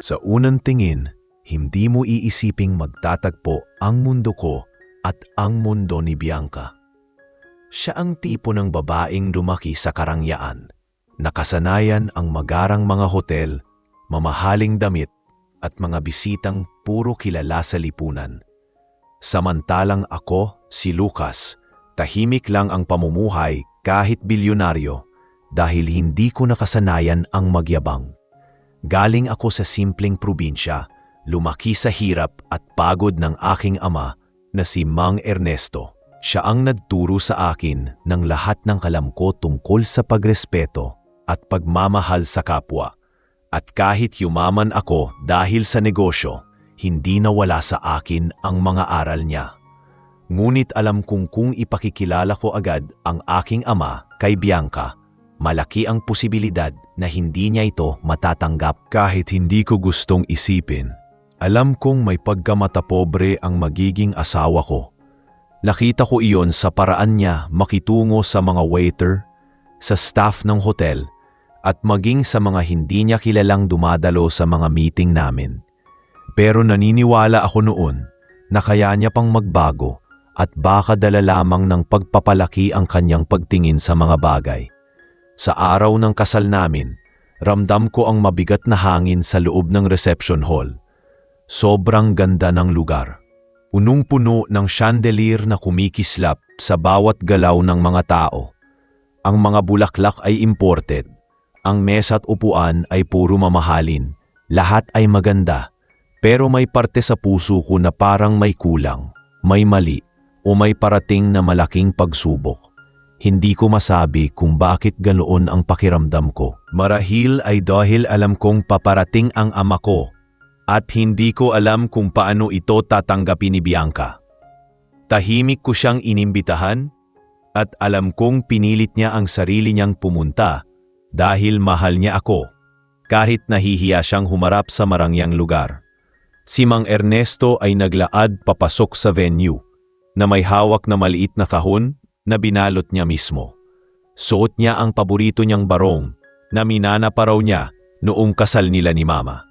Sa unang tingin, hindi mo iisiping magtatagpo ang mundo ko at ang mundo ni Bianca. Siya ang tipo ng babaeng lumaki sa karangyaan, nakasanayan ang magarang mga hotel, mamahaling damit at mga bisitang puro kilala sa lipunan. Samantalang ako, si Lucas, tahimik lang ang pamumuhay kahit bilyonaryo dahil hindi ko nakasanayan ang magyabang. Galing ako sa simpleng probinsya, lumaki sa hirap at pagod ng aking ama na si Mang Ernesto. Siya ang nagturo sa akin ng lahat ng alam ko tungkol sa pagrespeto at pagmamahal sa kapwa. At kahit yumaman ako dahil sa negosyo, hindi nawala sa akin ang mga aral niya. Ngunit alam kong kung ipakikilala ko agad ang aking ama kay Bianca, malaki ang posibilidad na hindi niya ito matatanggap. Kahit hindi ko gustong isipin, alam kong may pagkamatapobre ang magiging asawa ko. Nakita ko iyon sa paraan niya makitungo sa mga waiter, sa staff ng hotel, at maging sa mga hindi niya kilalang dumadalo sa mga meeting namin. Pero naniniwala ako noon na kaya niya pang magbago at baka dala lamang ng pagpapalaki ang kanyang pagtingin sa mga bagay. Sa araw ng kasal namin, ramdam ko ang mabigat na hangin sa loob ng reception hall. Sobrang ganda ng lugar. Punong-puno ng chandelier na kumikislap sa bawat galaw ng mga tao. Ang mga bulaklak ay imported. Ang mesa at upuan ay puro mamahalin. Lahat ay maganda. Pero may parte sa puso ko na parang may kulang, may mali, o may parating na malaking pagsubok. Hindi ko masabi kung bakit ganoon ang pakiramdam ko. Marahil ay dahil alam kong paparating ang ama ko. At hindi ko alam kung paano ito tatanggapin ni Bianca. Tahimik ko siyang inimbitahan at alam kong pinilit niya ang sarili niyang pumunta dahil mahal niya ako, kahit nahihiya siyang humarap sa marangyang lugar. Si Mang Ernesto ay naglaad papasok sa venue na may hawak na maliit na kahon na binalot niya mismo. Suot niya ang paborito niyang barong na minana pa raw niya noong kasal nila ni Mama.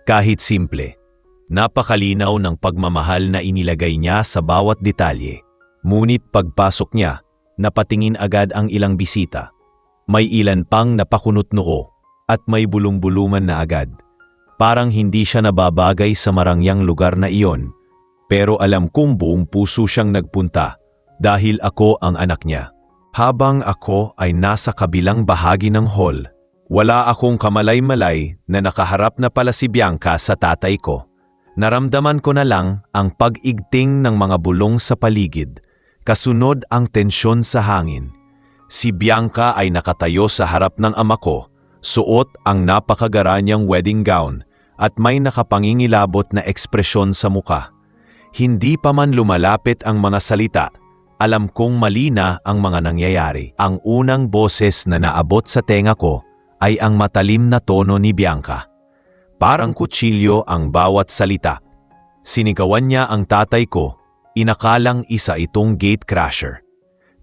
Kahit simple, napakalinaw ng pagmamahal na inilagay niya sa bawat detalye. Ngunit pagpasok niya, napatingin agad ang ilang bisita. May ilan pang napakunot noo at may bulong-bulungan na agad. Parang hindi siya nababagay sa marangyang lugar na iyon. Pero alam kong buong puso siyang nagpunta dahil ako ang anak niya. Habang ako ay nasa kabilang bahagi ng hall, wala akong kamalay-malay na nakaharap na pala si Bianca sa tatay ko. Naramdaman ko na lang ang pag-igting ng mga bulong sa paligid, kasunod ang tensyon sa hangin. Si Bianca ay nakatayo sa harap ng ama ko, suot ang napakagara niyang wedding gown at may nakapangingilabot na ekspresyon sa muka. Hindi pa man lumalapit ang mga salita, alam kong mali na ang mga nangyayari. Ang unang boses na naabot sa tenga ko ay ang matalim na tono ni Bianca. Parang kutsilyo ang bawat salita. Sinigawan niya ang tatay ko, inakalang isa itong gate crasher.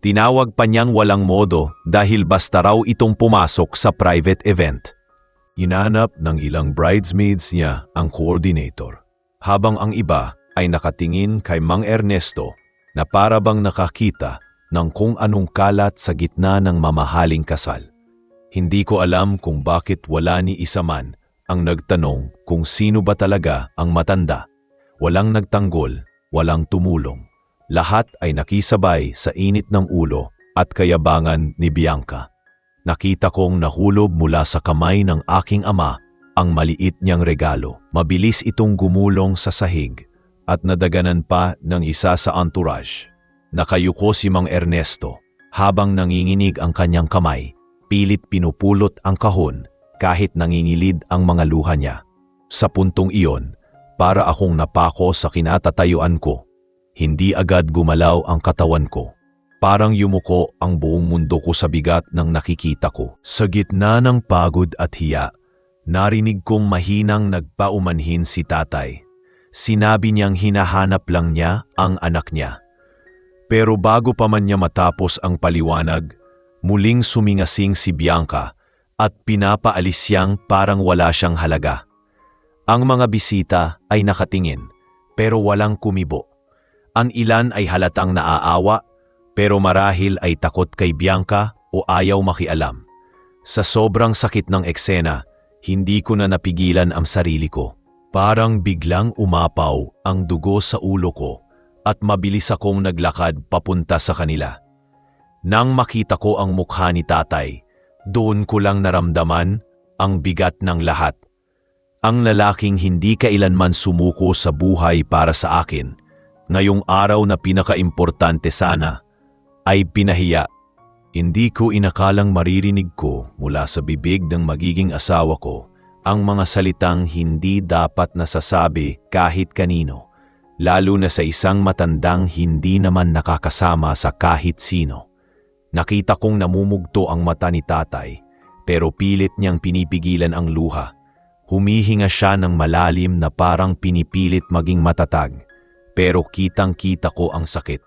Tinawag pa niyang walang modo dahil basta raw itong pumasok sa private event. Hinanap ng ilang bridesmaids niya ang coordinator, habang ang iba ay nakatingin kay Mang Ernesto na para bang nakakita ng kung anong kalat sa gitna ng mamahaling kasal. Hindi ko alam kung bakit wala ni isa man ang nagtanong kung sino ba talaga ang matanda. Walang nagtanggol, walang tumulong. Lahat ay nakisabay sa init ng ulo at kayabangan ni Bianca. Nakita kong nahulog mula sa kamay ng aking ama ang maliit niyang regalo. Mabilis itong gumulong sa sahig at nadaganan pa ng isa sa entourage. Nakayuko si Mang Ernesto habang nanginginig ang kanyang kamay. Pilit pinupulot ang kahon kahit nangingilid ang mga luha niya. Sa puntong iyon, para akong napako sa kinatatayuan ko. Hindi agad gumalaw ang katawan ko. Parang yumuko ang buong mundo ko sa bigat ng nakikita ko. Sa gitna ng pagod at hiya, narinig kong mahinang nagpaumanhin si tatay. Sinabi niyang hinahanap lang niya ang anak niya. Pero bago pa man niya matapos ang paliwanag, muling sumingasing si Bianca at pinapaalis siyang parang wala siyang halaga. Ang mga bisita ay nakatingin, pero walang kumibo. Ang ilan ay halatang naaawa, pero marahil ay takot kay Bianca o ayaw makialam. Sa sobrang sakit ng eksena, hindi ko na napigilan ang sarili ko. Parang biglang umapaw ang dugo sa ulo ko at mabilis akong naglakad papunta sa kanila. Nang makita ko ang mukha ni tatay, doon ko lang naramdaman ang bigat ng lahat. Ang lalaking hindi kailanman sumuko sa buhay para sa akin, ngayong araw na pinakaimportante sana, ay pinahiya. Hindi ko inakalang maririnig ko mula sa bibig ng magiging asawa ko ang mga salitang hindi dapat nasasabi kahit kanino, lalo na sa isang matandang hindi naman nakakasama sa kahit sino. Nakita kong namumugto ang mata ni tatay, pero pilit niyang pinipigilan ang luha. Humihinga siya ng malalim na parang pinipilit maging matatag, pero kitang-kita ko ang sakit.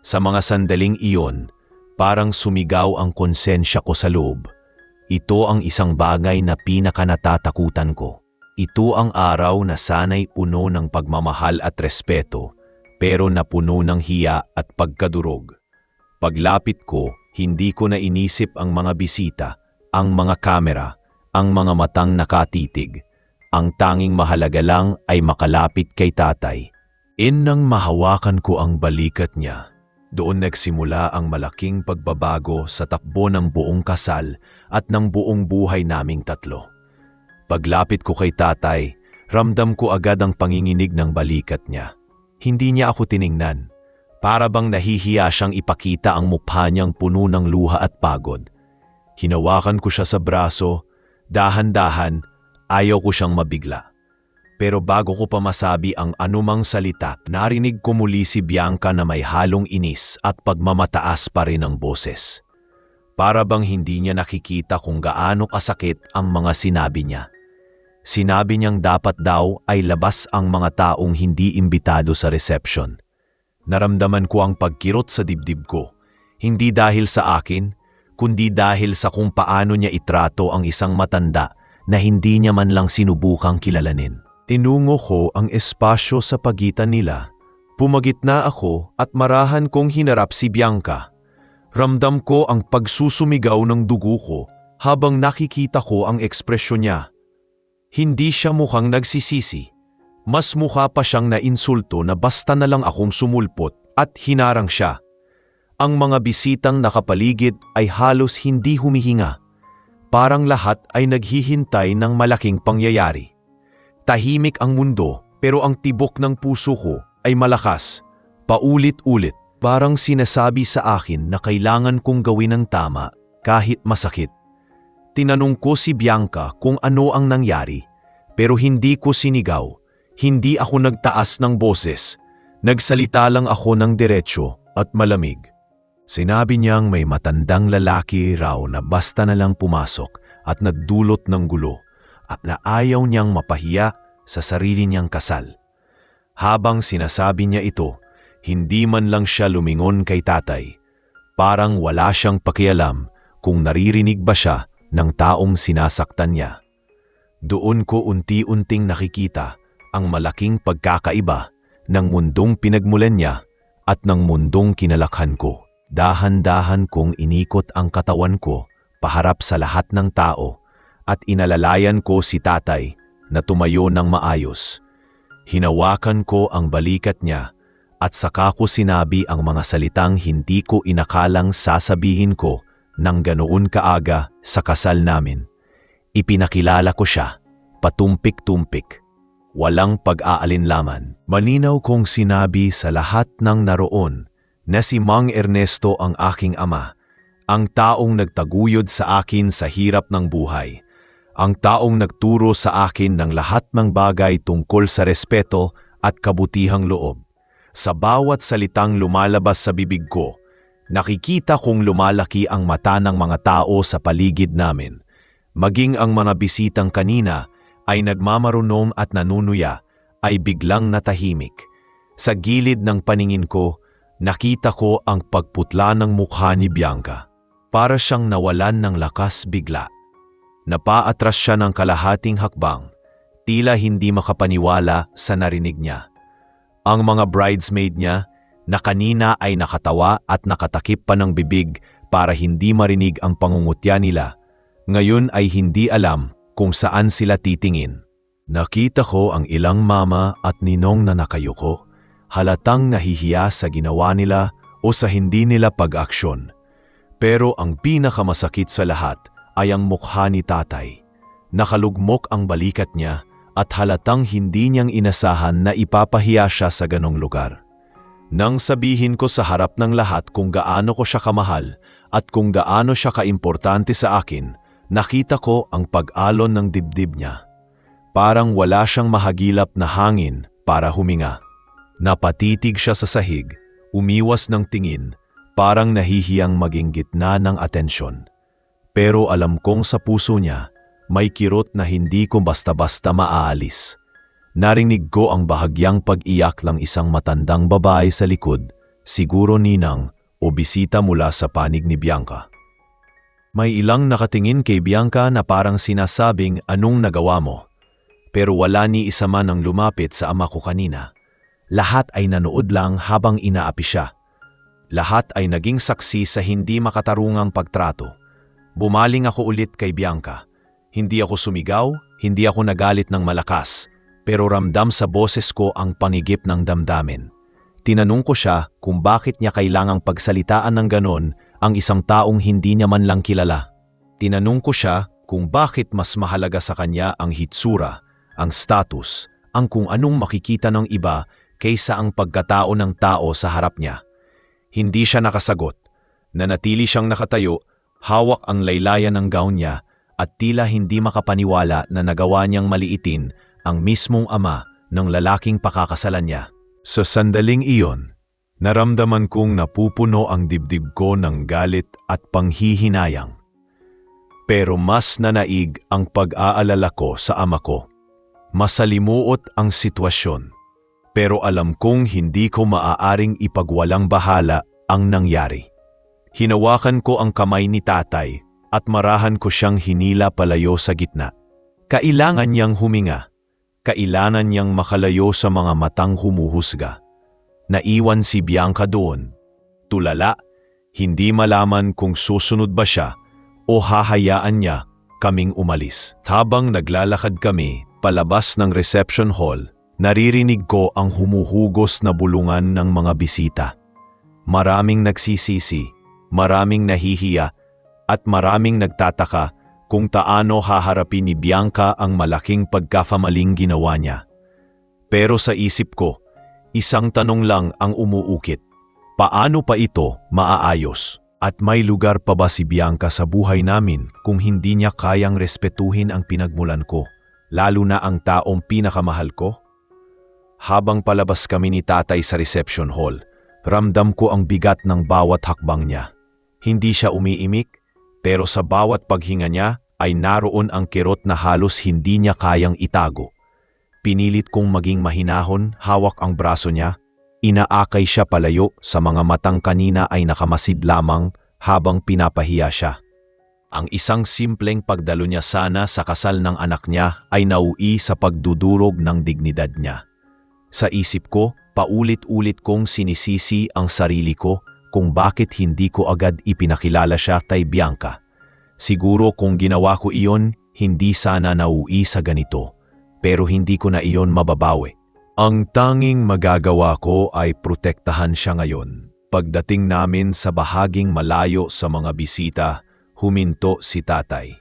Sa mga sandaling iyon, parang sumigaw ang konsensya ko sa loob. Ito ang isang bagay na pinakanatatakutan ko. Ito ang araw na sana'y puno ng pagmamahal at respeto, pero napuno ng hiya at pagkadurog. Paglapit ko, hindi ko na inisip ang mga bisita, ang mga kamera, ang mga matang nakatitig. Ang tanging mahalaga lang ay makalapit kay tatay. Nang mahawakan ko ang balikat niya, doon nagsimula ang malaking pagbabago sa takbo ng buong kasal at ng buong buhay naming tatlo. Paglapit ko kay tatay, ramdam ko agad ang panginginig ng balikat niya. Hindi niya ako tiningnan. Para bang nahihiya siyang ipakita ang mukha niyang puno ng luha at pagod. Hinawakan ko siya sa braso, dahan-dahan, ayaw ko siyang mabigla. Pero bago ko pa masabi ang anumang salita, narinig ko muli si Bianca na may halong inis at pagmamataas pa rin ang boses. Para bang hindi niya nakikita kung gaano kasakit ang mga sinabi niya. Sinabi niyang dapat daw ay labas ang mga taong hindi imbitado sa reception. Naramdaman ko ang pagkirot sa dibdib ko, hindi dahil sa akin, kundi dahil sa kung paano niya itrato ang isang matanda na hindi niya man lang sinubukang kilalanin. Tinungo ko ang espasyo sa pagitan nila. Pumagitna ako at marahan kong hinarap si Bianca. Ramdam ko ang pagsusumigaw ng dugo ko habang nakikita ko ang ekspresyon niya. Hindi siya mukhang nagsisisi. Mas mukha pa siyang nainsulto na basta na lang akong sumulpot at hinarang siya. Ang mga bisitang nakapaligid ay halos hindi humihinga. Parang lahat ay naghihintay ng malaking pangyayari. Tahimik ang mundo pero ang tibok ng puso ko ay malakas. Paulit-ulit, parang sinasabi sa akin na kailangan kong gawin ang tama kahit masakit. Tinanong ko si Bianca kung ano ang nangyari, pero hindi ko sinigaw. Hindi ako nagtaas ng boses. Nagsalita lang ako ng diretsyo at malamig. Sinabi niyang may matandang lalaki raw na basta na lang pumasok at nagdulot ng gulo at na ayaw niyang mapahiya sa sarili niyang kasal. Habang sinasabi niya ito, hindi man lang siya lumingon kay tatay. Parang wala siyang pakialam kung naririnig ba siya ng taong sinasaktan niya. Doon ko unti-unting nakikita ang malaking pagkakaiba ng mundong pinagmulan niya at ng mundong kinalakhan ko. Dahan-dahan kong inikot ang katawan ko paharap sa lahat ng tao at inalalayan ko si tatay na tumayo ng maayos. Hinawakan ko ang balikat niya at saka ko sinabi ang mga salitang hindi ko inakalang sasabihin ko nang ganoon kaaga sa kasal namin. Ipinakilala ko siya, patumpik-tumpik. Walang pag-aalinlaman. Malinaw kong sinabi sa lahat ng naroon na si Mang Ernesto ang aking ama, ang taong nagtaguyod sa akin sa hirap ng buhay, ang taong nagturo sa akin ng lahat ng bagay tungkol sa respeto at kabutihang loob. Sa bawat salitang lumalabas sa bibig ko, nakikita kong lumalaki ang mata ng mga tao sa paligid namin. Maging ang mga bisitang kanina ay nagmamarunom at nanunuya ay biglang natahimik. Sa gilid ng paningin ko, nakita ko ang pagputla ng mukha ni Bianca. Para siyang nawalan ng lakas bigla. Napaatras siya ng kalahating hakbang, Tila hindi makapaniwala sa narinig niya. Ang mga bridesmaid niya na kanina ay nakatawa at nakatakip pa ng bibig para hindi marinig ang pangungutya nila, ngayon ay hindi alam kung saan sila titingin. Nakita ko ang ilang mama at ninong na nakayuko, halatang nahihiya sa ginawa nila o sa hindi nila pag-aksyon. Pero ang pinakamasakit sa lahat ay ang mukha ni tatay. Nakalugmok ang balikat niya at halatang hindi niyang inasahan na ipapahiya siya sa ganong lugar. Nang sabihin ko sa harap ng lahat kung gaano ko siya kamahal at kung gaano siya kaimportante sa akin, nakita ko ang pag-alon ng dibdib niya. Parang wala siyang mahagilap na hangin para huminga. Napatitig siya sa sahig, umiwas ng tingin, parang nahihiyang maging gitna ng atensyon. Pero alam kong sa puso niya, may kirot na hindi ko basta-basta maaalis. Narinig ko ang bahagyang pag-iyak ng isang matandang babae sa likod, siguro ninang o bisita mula sa panig ni Bianca. May ilang nakatingin kay Bianca na parang sinasabing anong nagawa mo. Pero wala ni isa man ang lumapit sa ama ko kanina. Lahat ay nanood lang habang inaapi siya. Lahat ay naging saksi sa hindi makatarungang pagtrato. Bumaling ako ulit kay Bianca. Hindi ako sumigaw, hindi ako nagalit ng malakas, pero ramdam sa boses ko ang panigip ng damdamin. Tinanong ko siya kung bakit niya kailangang pagsalitaan ng ganon ang isang taong hindi niya man lang kilala. Tinanong ko siya kung bakit mas mahalaga sa kanya ang hitsura, ang status, ang kung anong makikita ng iba kaysa ang pagkatao ng tao sa harap niya. Hindi siya nakasagot. Nanatili siyang nakatayo, hawak ang laylayan ng gown niya at tila hindi makapaniwala na nagawa niyang maliitin ang mismong ama ng lalaking pakakasalan niya. Sa sandaling iyon, naramdaman kong napupuno ang dibdib ko ng galit at panghihinayang. Pero mas nanaig ang pag-aalala ko sa ama ko. Masalimuot ang sitwasyon, pero alam kong hindi ko maaaring ipagwalang bahala ang nangyari. Hinawakan ko ang kamay ni tatay at marahan ko siyang hinila palayo sa gitna. Kailangan niyang huminga. Kailangan niyang makalayo sa mga matang humuhusga. Naiwan si Bianca doon. Tulala, hindi malaman kung susunod ba siya o hahayaan niya kaming umalis. Habang naglalakad kami palabas ng reception hall, naririnig ko ang humuhugos na bulungan ng mga bisita. Maraming nagsisisi, maraming nahihiya, at maraming nagtataka kung taano haharapin ni Bianca ang malaking pagkakamaling ginawa niya. Pero sa isip ko, isang tanong lang ang umuukit. Paano pa ito maaayos? At may lugar pa ba si Bianca sa buhay namin kung hindi niya kayang respetuhin ang pinagmulan ko, lalo na ang taong pinakamahal ko? Habang palabas kami ni tatay sa reception hall, ramdam ko ang bigat ng bawat hakbang niya. Hindi siya umiimik, pero sa bawat paghinga niya ay naroon ang kirot na halos hindi niya kayang itago. Pinilit kong maging mahinahon, hawak ang braso niya. Inaakay siya palayo sa mga matang kanina ay nakamasid lamang habang pinapahiya siya. Ang isang simpleng pagdalo niya sana sa kasal ng anak niya ay nauwi sa pagdudurog ng dignidad niya. Sa isip ko, paulit-ulit kong sinisisi ang sarili ko kung bakit hindi ko agad ipinakilala siya kay Bianca. Siguro kung ginawa ko iyon, hindi sana nauwi sa ganito. Pero hindi ko na iyon mababawi. Ang tanging magagawa ko ay protektahan siya ngayon. Pagdating namin sa bahaging malayo sa mga bisita, huminto si tatay.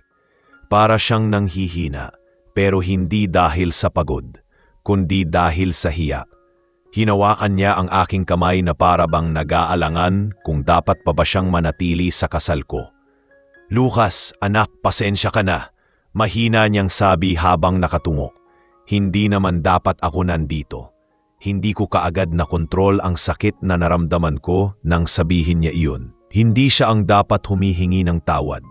Para siyang nanghihina, pero hindi dahil sa pagod, kundi dahil sa hiya. Hinawakan niya ang aking kamay na para bang nag-aalangan kung dapat pa ba siyang manatili sa kasal ko. Lucas, anak, pasensya ka na. Mahina niyang sabi habang nakatungo. Hindi naman dapat ako nandito. Hindi ko kaagad na kontrol ang sakit na naramdaman ko nang sabihin niya iyon. Hindi siya ang dapat humihingi ng tawad.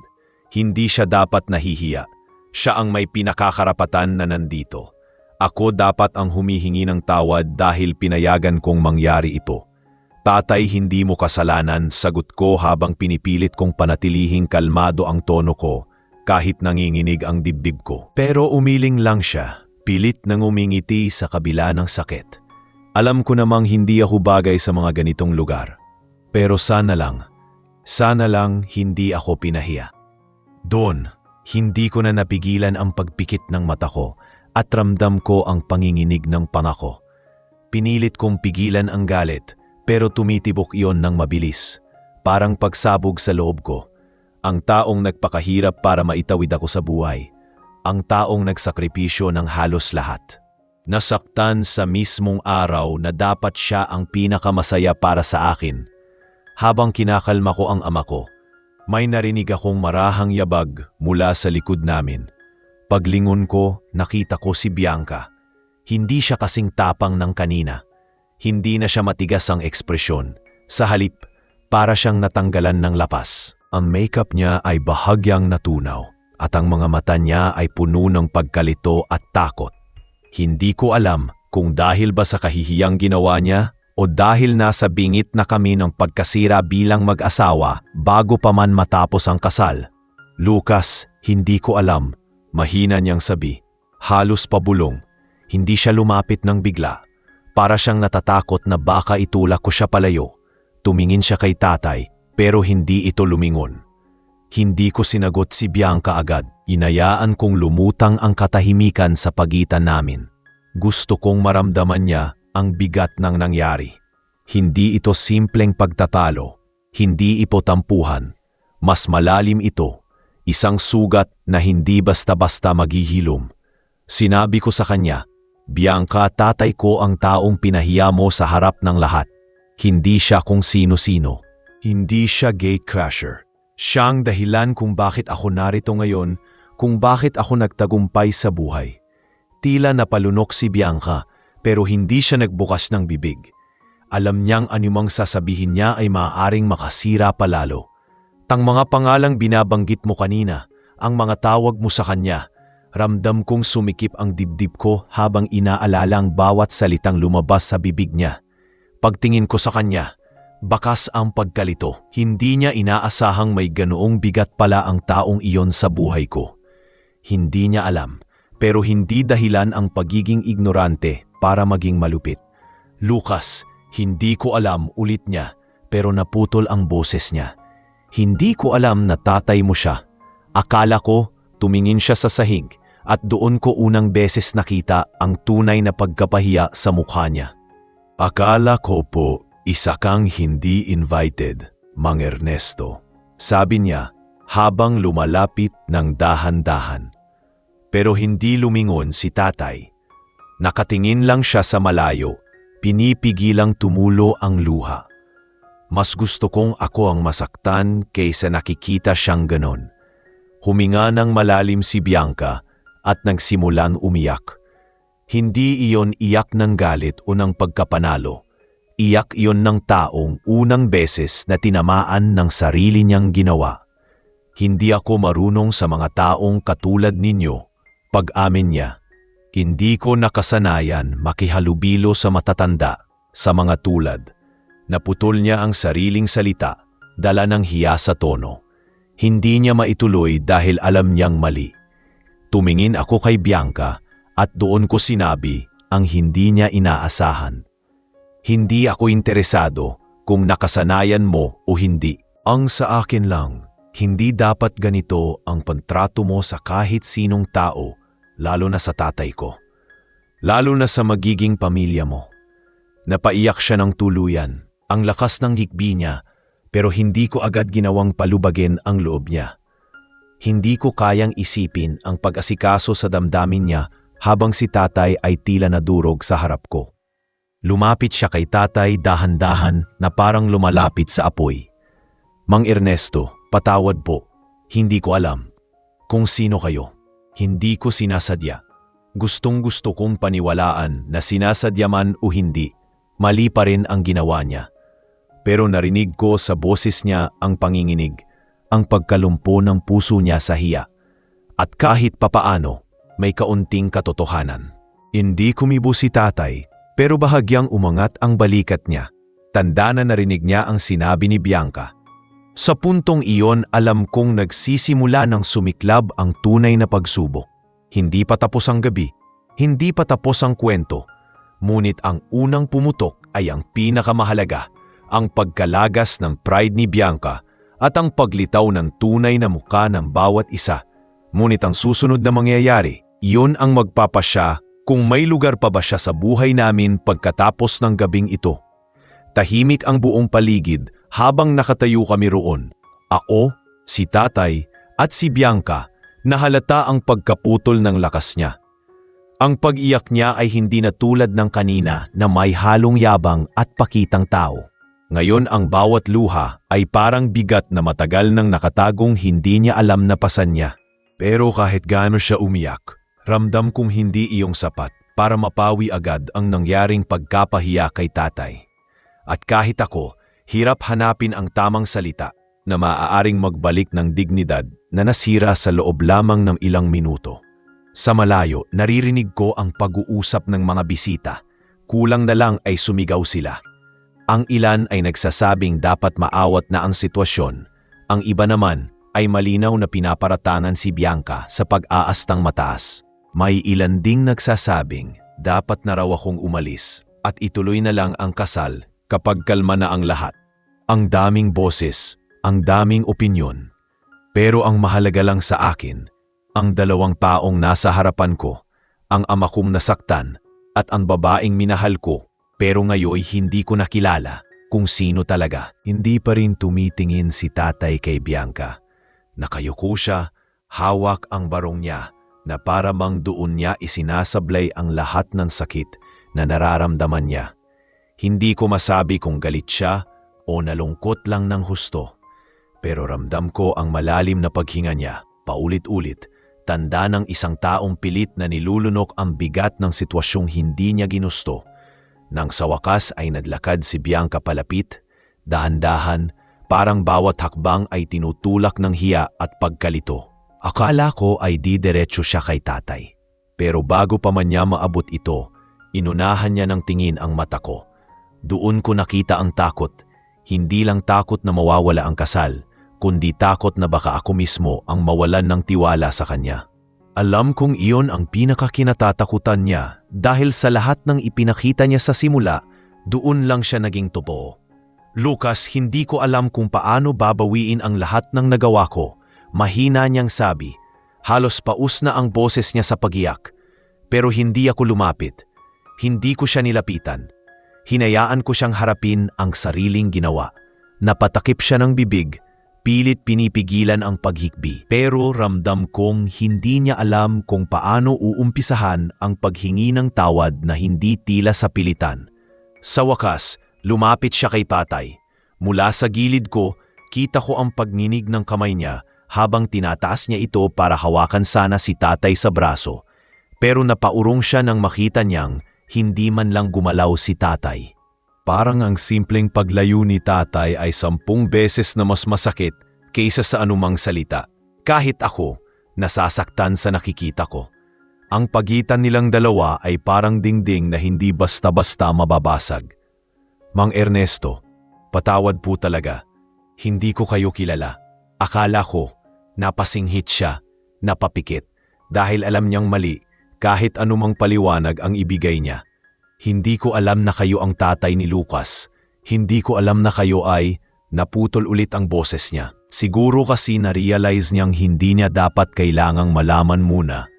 Hindi siya dapat nahihiya. Siya ang may pinakakarapatan na nandito. Ako dapat ang humihingi ng tawad dahil pinayagan kong mangyari ito. Tatay, hindi mo kasalanan, sagot ko habang pinipilit kong panatilihing kalmado ang tono ko kahit nanginginig ang dibdib ko. Pero umiling lang siya. Pilit nang umingiti sa kabila ng sakit. Alam ko namang hindi ako bagay sa mga ganitong lugar. Pero sana lang hindi ako pinahiya. Doon, hindi ko na napigilan ang pagpikit ng mata ko at ramdam ko ang panginginig ng pangako. Pinilit kong pigilan ang galit pero tumitibok iyon ng mabilis. Parang pagsabog sa loob ko. Ang taong nagpakahirap para maitawid ako sa buhay. Ang taong nagsakripisyo ng halos lahat. Nasaktan sa mismong araw na dapat siya ang pinakamasaya para sa akin. Habang kinakalma ko ang ama ko, may narinig akong marahang yabag mula sa likod namin. Paglingon ko, nakita ko si Bianca. Hindi siya kasing tapang ng kanina. Hindi na siya matigas ang ekspresyon. Sa halip, para siyang natanggalan ng lapas. Ang makeup niya ay bahagyang natunaw at ang mga mata niya ay puno ng pagkalito at takot. Hindi ko alam kung dahil ba sa kahihiyang ginawa niya o dahil nasa bingit na kami ng pagkasira bilang mag-asawa bago pa man matapos ang kasal. Lucas, hindi ko alam. Mahina niyang sabi. Halos pabulong. Hindi siya lumapit ng bigla. Para siyang natatakot na baka itulak ko siya palayo. Tumingin siya kay tatay pero hindi ito lumingon. Hindi ko sinagot si Bianca agad. Inayaan kong lumutang ang katahimikan sa pagitan namin. Gusto kong maramdaman niya ang bigat ng nangyari. Hindi ito simpleng pagtatalo. Hindi ito tampuhan. Mas malalim ito. Isang sugat na hindi basta-basta maghihilom. Sinabi ko sa kanya, Bianca, tatay ko ang taong pinahiya mo sa harap ng lahat. Hindi siya kung sino-sino. Hindi siya gatecrasher. Siyang dahilan kung bakit ako narito ngayon, kung bakit ako nagtagumpay sa buhay. Tila napalunok si Bianca, pero hindi siya nagbukas ng bibig. Alam niyang anumang sasabihin niya ay maaaring makasira palalo. Tang mga pangalang binabanggit mo kanina, ang mga tawag mo sa kanya, ramdam kong sumikip ang dibdib ko habang inaalala ang bawat salitang lumabas sa bibig niya. Pagtingin ko sa kanya, bakas ang pagkalito. Hindi niya inaasahang may ganoong bigat pala ang taong iyon sa buhay ko. Hindi niya alam, pero hindi dahilan ang pagiging ignorante para maging malupit. Lucas, hindi ko alam, ulit niya, pero naputol ang boses niya. Hindi ko alam na tatay mo siya. Akala ko, tumingin siya sa sahig at doon ko unang beses nakita ang tunay na pagkapahiya sa mukha niya. Akala ko po, isa kang hindi invited, Mang Ernesto. Sabi niya habang lumalapit ng dahan-dahan. Pero hindi lumingon si tatay. Nakatingin lang siya sa malayo, pinipigilang tumulo ang luha. Mas gusto kong ako ang masaktan kaysa nakikita siyang ganon. Huminga ng malalim si Bianca at nagsimulang umiyak. Hindi iyon iyak ng galit o ng pagkapanalo. Iyak iyon ng taong unang beses na tinamaan ng sarili niyang ginawa. Hindi ako marunong sa mga taong katulad ninyo. Pag-amin niya, hindi ko nakasanayan makihalubilo sa matatanda, sa mga tulad. Naputol niya ang sariling salita, dala ng hiya sa tono. Hindi niya maituloy dahil alam niyang mali. Tumingin ako kay Bianca at doon ko sinabi ang hindi niya inaasahan. Hindi ako interesado kung nakasanayan mo o hindi. Ang sa akin lang, hindi dapat ganito ang pantrato mo sa kahit sinong tao, lalo na sa tatay ko. Lalo na sa magiging pamilya mo. Napaiyak siya ng tuluyan. Ang lakas ng hikbi niya, pero hindi ko agad ginawang palubagin ang loob niya. Hindi ko kayang isipin ang pag-asikaso sa damdamin niya habang si tatay ay tila nadurog sa harap ko. Lumapit siya kay tatay dahan-dahan na parang lumalapit sa apoy. Mang Ernesto, patawad po. Hindi ko alam. Kung sino kayo, hindi ko sinasadya. Gustong-gusto kong paniwalaan na sinasadya man o hindi, mali pa rin ang ginawa niya. Pero narinig ko sa boses niya ang panginginig, ang pagkalumpo ng puso niya sa hiya. At kahit papaano, may kaunting katotohanan. Hindi kumibo si tatay, pero bahagyang umangat ang balikat niya. Tanda na narinig niya ang sinabi ni Bianca. Sa puntong iyon, alam kong nagsisimula ng sumiklab ang tunay na pagsubok. Hindi pa tapos ang gabi. Hindi pa tapos ang kwento, ngunit ang unang pumutok ay ang pinakamahalaga, ang pagkalagas ng pride ni Bianca at ang paglitaw ng tunay na muka ng bawat isa. Ngunit ang susunod na mangyayari, iyon ang magpapasya kung may lugar pa ba siya sa buhay namin pagkatapos ng gabing ito. Tahimik ang buong paligid habang nakatayo kami roon. Ako, si tatay, at si Bianca, na halata ang pagkaputol ng lakas niya. Ang pag-iyak niya ay hindi na tulad ng kanina na may halong yabang at pakitang tao. Ngayon ang bawat luha ay parang bigat na matagal nang nakatagong hindi niya alam na pasan niya. Pero kahit gaano siya umiyak, ramdam kong hindi iyong sapat para mapawi agad ang nangyaring pagkapahiya kay tatay. At kahit ako, hirap hanapin ang tamang salita na maaaring magbalik ng dignidad na nasira sa loob lamang ng ilang minuto. Sa malayo, naririnig ko ang pag-uusap ng mga bisita. Kulang na lang ay sumigaw sila. Ang ilan ay nagsasabing dapat maawat na ang sitwasyon. Ang iba naman ay malinaw na pinaparatanan si Bianca sa pag-aastang mataas. May ilan ding nagsasabing dapat na raw akong umalis at ituloy na lang ang kasal kapag kalma na ang lahat. Ang daming boses, ang daming opinyon. Pero ang mahalaga lang sa akin, ang dalawang taong nasa harapan ko, ang ama kong nasaktan at ang babaeng minahal ko, pero ngayon hindi ko nakilala kung sino talaga. Hindi pa rin tumitingin si tatay kay Bianca. Nakayuko siya, hawak ang barong niya na para bang doon niya isinasablay ang lahat ng sakit na nararamdaman niya. Hindi ko masabi kung galit siya o nalungkot lang ng husto. Pero ramdam ko ang malalim na paghinga niya, paulit-ulit, tanda ng isang taong pilit na nilulunok ang bigat ng sitwasyong hindi niya ginusto. Nang sa wakas ay naglakad si Bianca palapit, dahan-dahan, parang bawat hakbang ay tinutulak ng hiya at pagkalito. Akala ko ay didiretso siya kay tatay. Pero bago pa man niya maabot ito, inunahan niya ng tingin ang mata ko. Doon ko nakita ang takot, hindi lang takot na mawawala ang kasal, kundi takot na baka ako mismo ang mawalan ng tiwala sa kanya. Alam kong iyon ang pinakakinatatakutan niya dahil sa lahat ng ipinakita niya sa simula, doon lang siya naging totoo. Lucas, hindi ko alam kung paano babawiin ang lahat ng nagawa ko. Mahina niyang sabi, halos paus na ang boses niya sa pagiyak. Pero hindi ako lumapit. Hindi ko siya nilapitan. Hinayaan ko siyang harapin ang sariling ginawa. Napatakip siya ng bibig, pilit pinipigilan ang paghikbi. Pero ramdam kong hindi niya alam kung paano uumpisahan ang paghingi ng tawad na hindi tila sa pilitan. Sa wakas, lumapit siya kay tatay. Mula sa gilid ko, kita ko ang pagninig ng kamay niya habang tinataas niya ito para hawakan sana si tatay sa braso. Pero napaurong siya nang makita niyang hindi man lang gumalaw si tatay. Parang ang simpleng paglayo ni tatay ay 10 beses na mas masakit kaysa sa anumang salita. Kahit ako, nasasaktan sa nakikita ko. Ang pagitan nilang dalawa ay parang dingding na hindi basta-basta mababasag. Mang Ernesto, patawad po talaga. Hindi ko kayo kilala. Akala ko, napasinghit siya, napapikit, dahil alam niyang mali kahit anumang paliwanag ang ibigay niya. Hindi ko alam na kayo ang tatay ni Lucas. Hindi ko alam na kayo ay, naputol ulit ang boses niya. Siguro kasi na-realize niyang hindi niya dapat kailangang malaman muna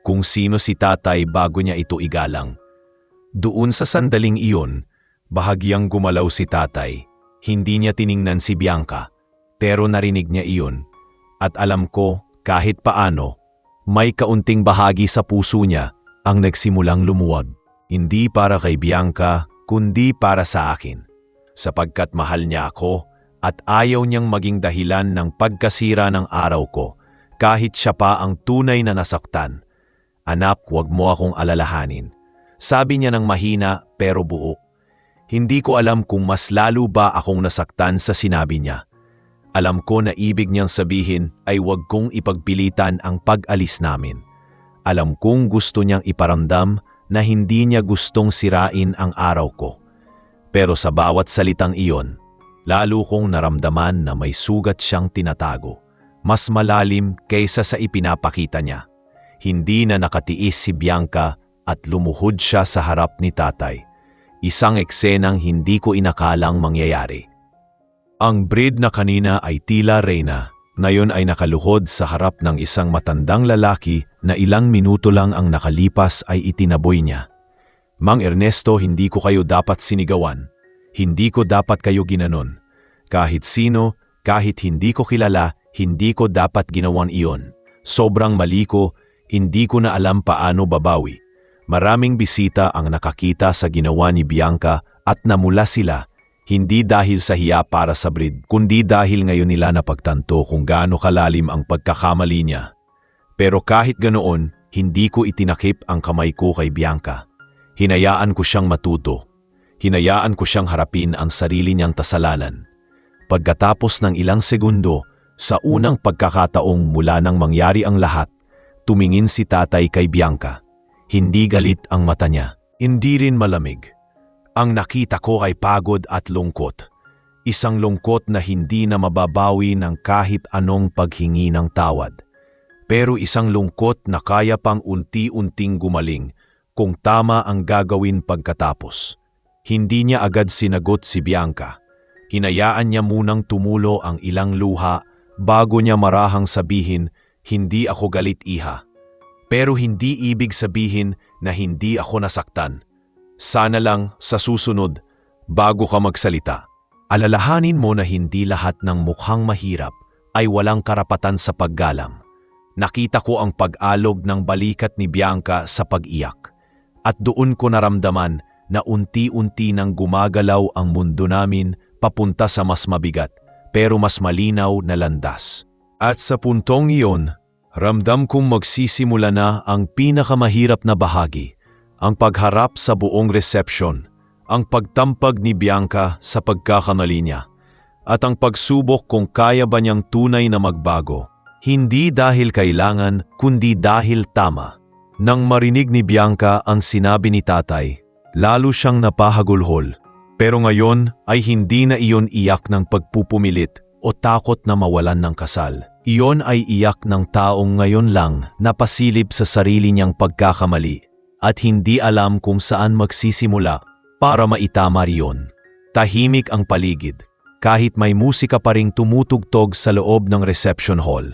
kung sino si tatay bago niya ito igalang. Doon sa sandaling iyon, bahagyang gumalaw si tatay. Hindi niya tiningnan si Bianca, pero narinig niya iyon. At alam ko, kahit paano, may kaunting bahagi sa puso niya ang nagsimulang lumuwag. Hindi para kay Bianca, kundi para sa akin. Sapagkat mahal niya ako at ayaw niyang maging dahilan ng pagkasira ng araw ko, kahit siya pa ang tunay na nasaktan. Anak, huwag mo akong alalahanin. Sabi niya ng mahina pero buo. Hindi ko alam kung mas lalo ba akong nasaktan sa sinabi niya. Alam ko na ibig niyang sabihin ay huwag kong ipagpilitan ang pag-alis namin. Alam kong gusto niyang iparamdam na hindi niya gustong sirain ang araw ko. Pero sa bawat salitang iyon, lalo kong naramdaman na may sugat siyang tinatago, mas malalim kaysa sa ipinapakita niya. Hindi na nakatiis si Bianca at lumuhod siya sa harap ni tatay. Isang eksenang hindi ko inakalang mangyayari. Ang bride na kanina ay tila reyna, ngayon ay nakaluhod sa harap ng isang matandang lalaki na ilang minuto lang ang nakalipas ay itinaboy niya. Mang Ernesto, hindi ko kayo dapat sinigawan. Hindi ko dapat kayo ginanon. Kahit sino, kahit hindi ko kilala, hindi ko dapat ginawan iyon. Sobrang mali ko, hindi ko na alam paano babawi. Maraming bisita ang nakakita sa ginawa ni Bianca at namula sila. Hindi dahil sa hiya para sa bride, kundi dahil ngayon nila napagtanto kung gaano kalalim ang pagkakamali niya. Pero kahit ganoon, hindi ko itinakip ang kamay ko kay Bianca. Hinayaan ko siyang matuto. Hinayaan ko siyang harapin ang sarili niyang kasalanan. Pagkatapos ng ilang segundo, sa unang pagkakataong mula nang mangyari ang lahat, tumingin si tatay kay Bianca. Hindi galit ang mata niya, hindi rin malamig. Ang nakita ko ay pagod at lungkot. Isang lungkot na hindi na mababawi ng kahit anong paghingi ng tawad. Pero isang lungkot na kaya pang unti-unting gumaling kung tama ang gagawin pagkatapos. Hindi niya agad sinagot si Bianca. Hinayaan niya munang tumulo ang ilang luha bago niya marahang sabihin, "Hindi ako galit, iha." Pero hindi ibig sabihin na hindi ako nasaktan. Sana lang sa susunod, bago ka magsalita, alalahanin mo na hindi lahat ng mukhang mahirap ay walang karapatan sa paggalang. Nakita ko ang pag-alog ng balikat ni Bianca sa pag-iyak. At doon ko naramdaman na unti-unti nang gumagalaw ang mundo namin papunta sa mas mabigat pero mas malinaw na landas. At sa puntong iyon, ramdam kong magsisimula na ang pinakamahirap na bahagi. Ang pagharap sa buong reception, ang pagtampag ni Bianca sa pagkakamali niya, at ang pagsubok kung kaya ba niyang tunay na magbago. Hindi dahil kailangan, kundi dahil tama. Nang marinig ni Bianca ang sinabi ni tatay, lalo siyang napahagulhol. Pero ngayon ay hindi na iyon iyak ng pagpupumilit o takot na mawalan ng kasal. Iyon ay iyak ng taong ngayon lang napasilip sa sarili niyang pagkakamali at hindi alam kung saan magsisimula para maitama riyon. Tahimik ang paligid, kahit may musika pa ring tumutugtog sa loob ng reception hall.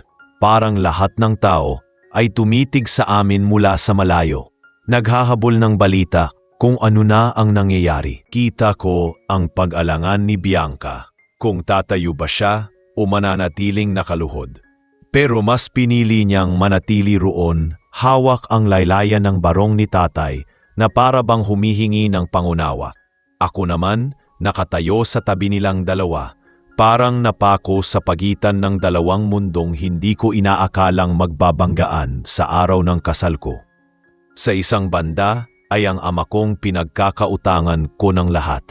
Parang lahat ng tao ay tumitig sa amin mula sa malayo. Naghahabol ng balita kung ano na ang nangyayari. Kita ko ang pag-alangan ni Bianca kung tatayo ba siya o mananatiling nakaluhod. Pero mas pinili niyang manatili roon, hawak ang laylayan ng barong ni tatay na para bang humihingi ng pangunawa. Ako naman, nakatayo sa tabi nilang dalawa, parang napako sa pagitan ng dalawang mundong hindi ko inaakalang magbabanggaan sa araw ng kasal ko. Sa isang banda ay ang ama kong pinagkakautangan ko ng lahat.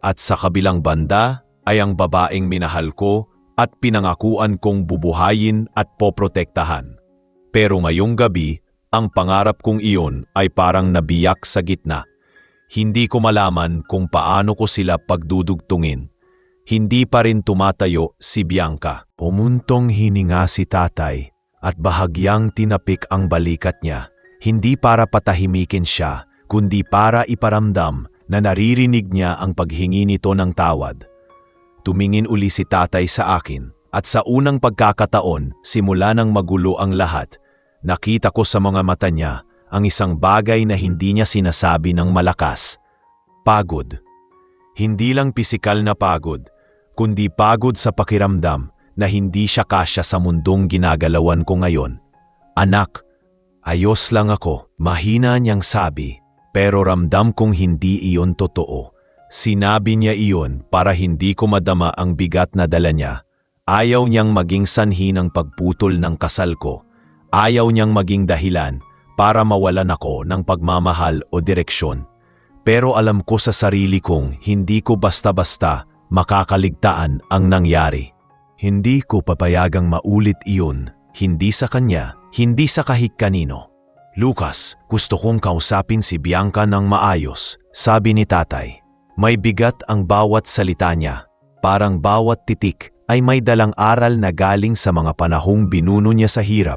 At sa kabilang banda ay ang babaeng minahal ko at pinangakuan kong bubuhayin at poprotektahan. Pero ngayong gabi, ang pangarap kong iyon ay parang nabiyak sa gitna. Hindi ko malaman kung paano ko sila pagdudugtungin. Hindi pa rin tumatayo si Bianca. Umuntong hininga si tatay at bahagyang tinapik ang balikat niya. Hindi para patahimikin siya, kundi para iparamdam na naririnig niya ang paghingi nito ng tawad. Tumingin uli si tatay sa akin at sa unang pagkakataon, simula nang magulo ang lahat, nakita ko sa mga mata niya ang isang bagay na hindi niya sinasabi ng malakas. Pagod. Hindi lang pisikal na pagod, kundi pagod sa pakiramdam na hindi siya kasya sa mundong ginagalawan ko ngayon. Anak, ayos lang ako, mahina niyang sabi, pero ramdam kong hindi iyon totoo. Sinabi niya iyon para hindi ko madama ang bigat na dala niya. Ayaw niyang maging sanhi ng pagputol ng kasal ko. Ayaw niyang maging dahilan para mawalan ako ng pagmamahal o direksyon. Pero alam ko sa sarili kong hindi ko basta-basta makakaligtaan ang nangyari. Hindi ko papayagang maulit iyon, hindi sa kanya, hindi sa kahit kanino. Lucas, gusto kong kausapin si Bianca ng maayos, sabi ni tatay. May bigat ang bawat salita niya, parang bawat titik ay may dalang aral na galing sa mga panahong binuno niya sa hirap.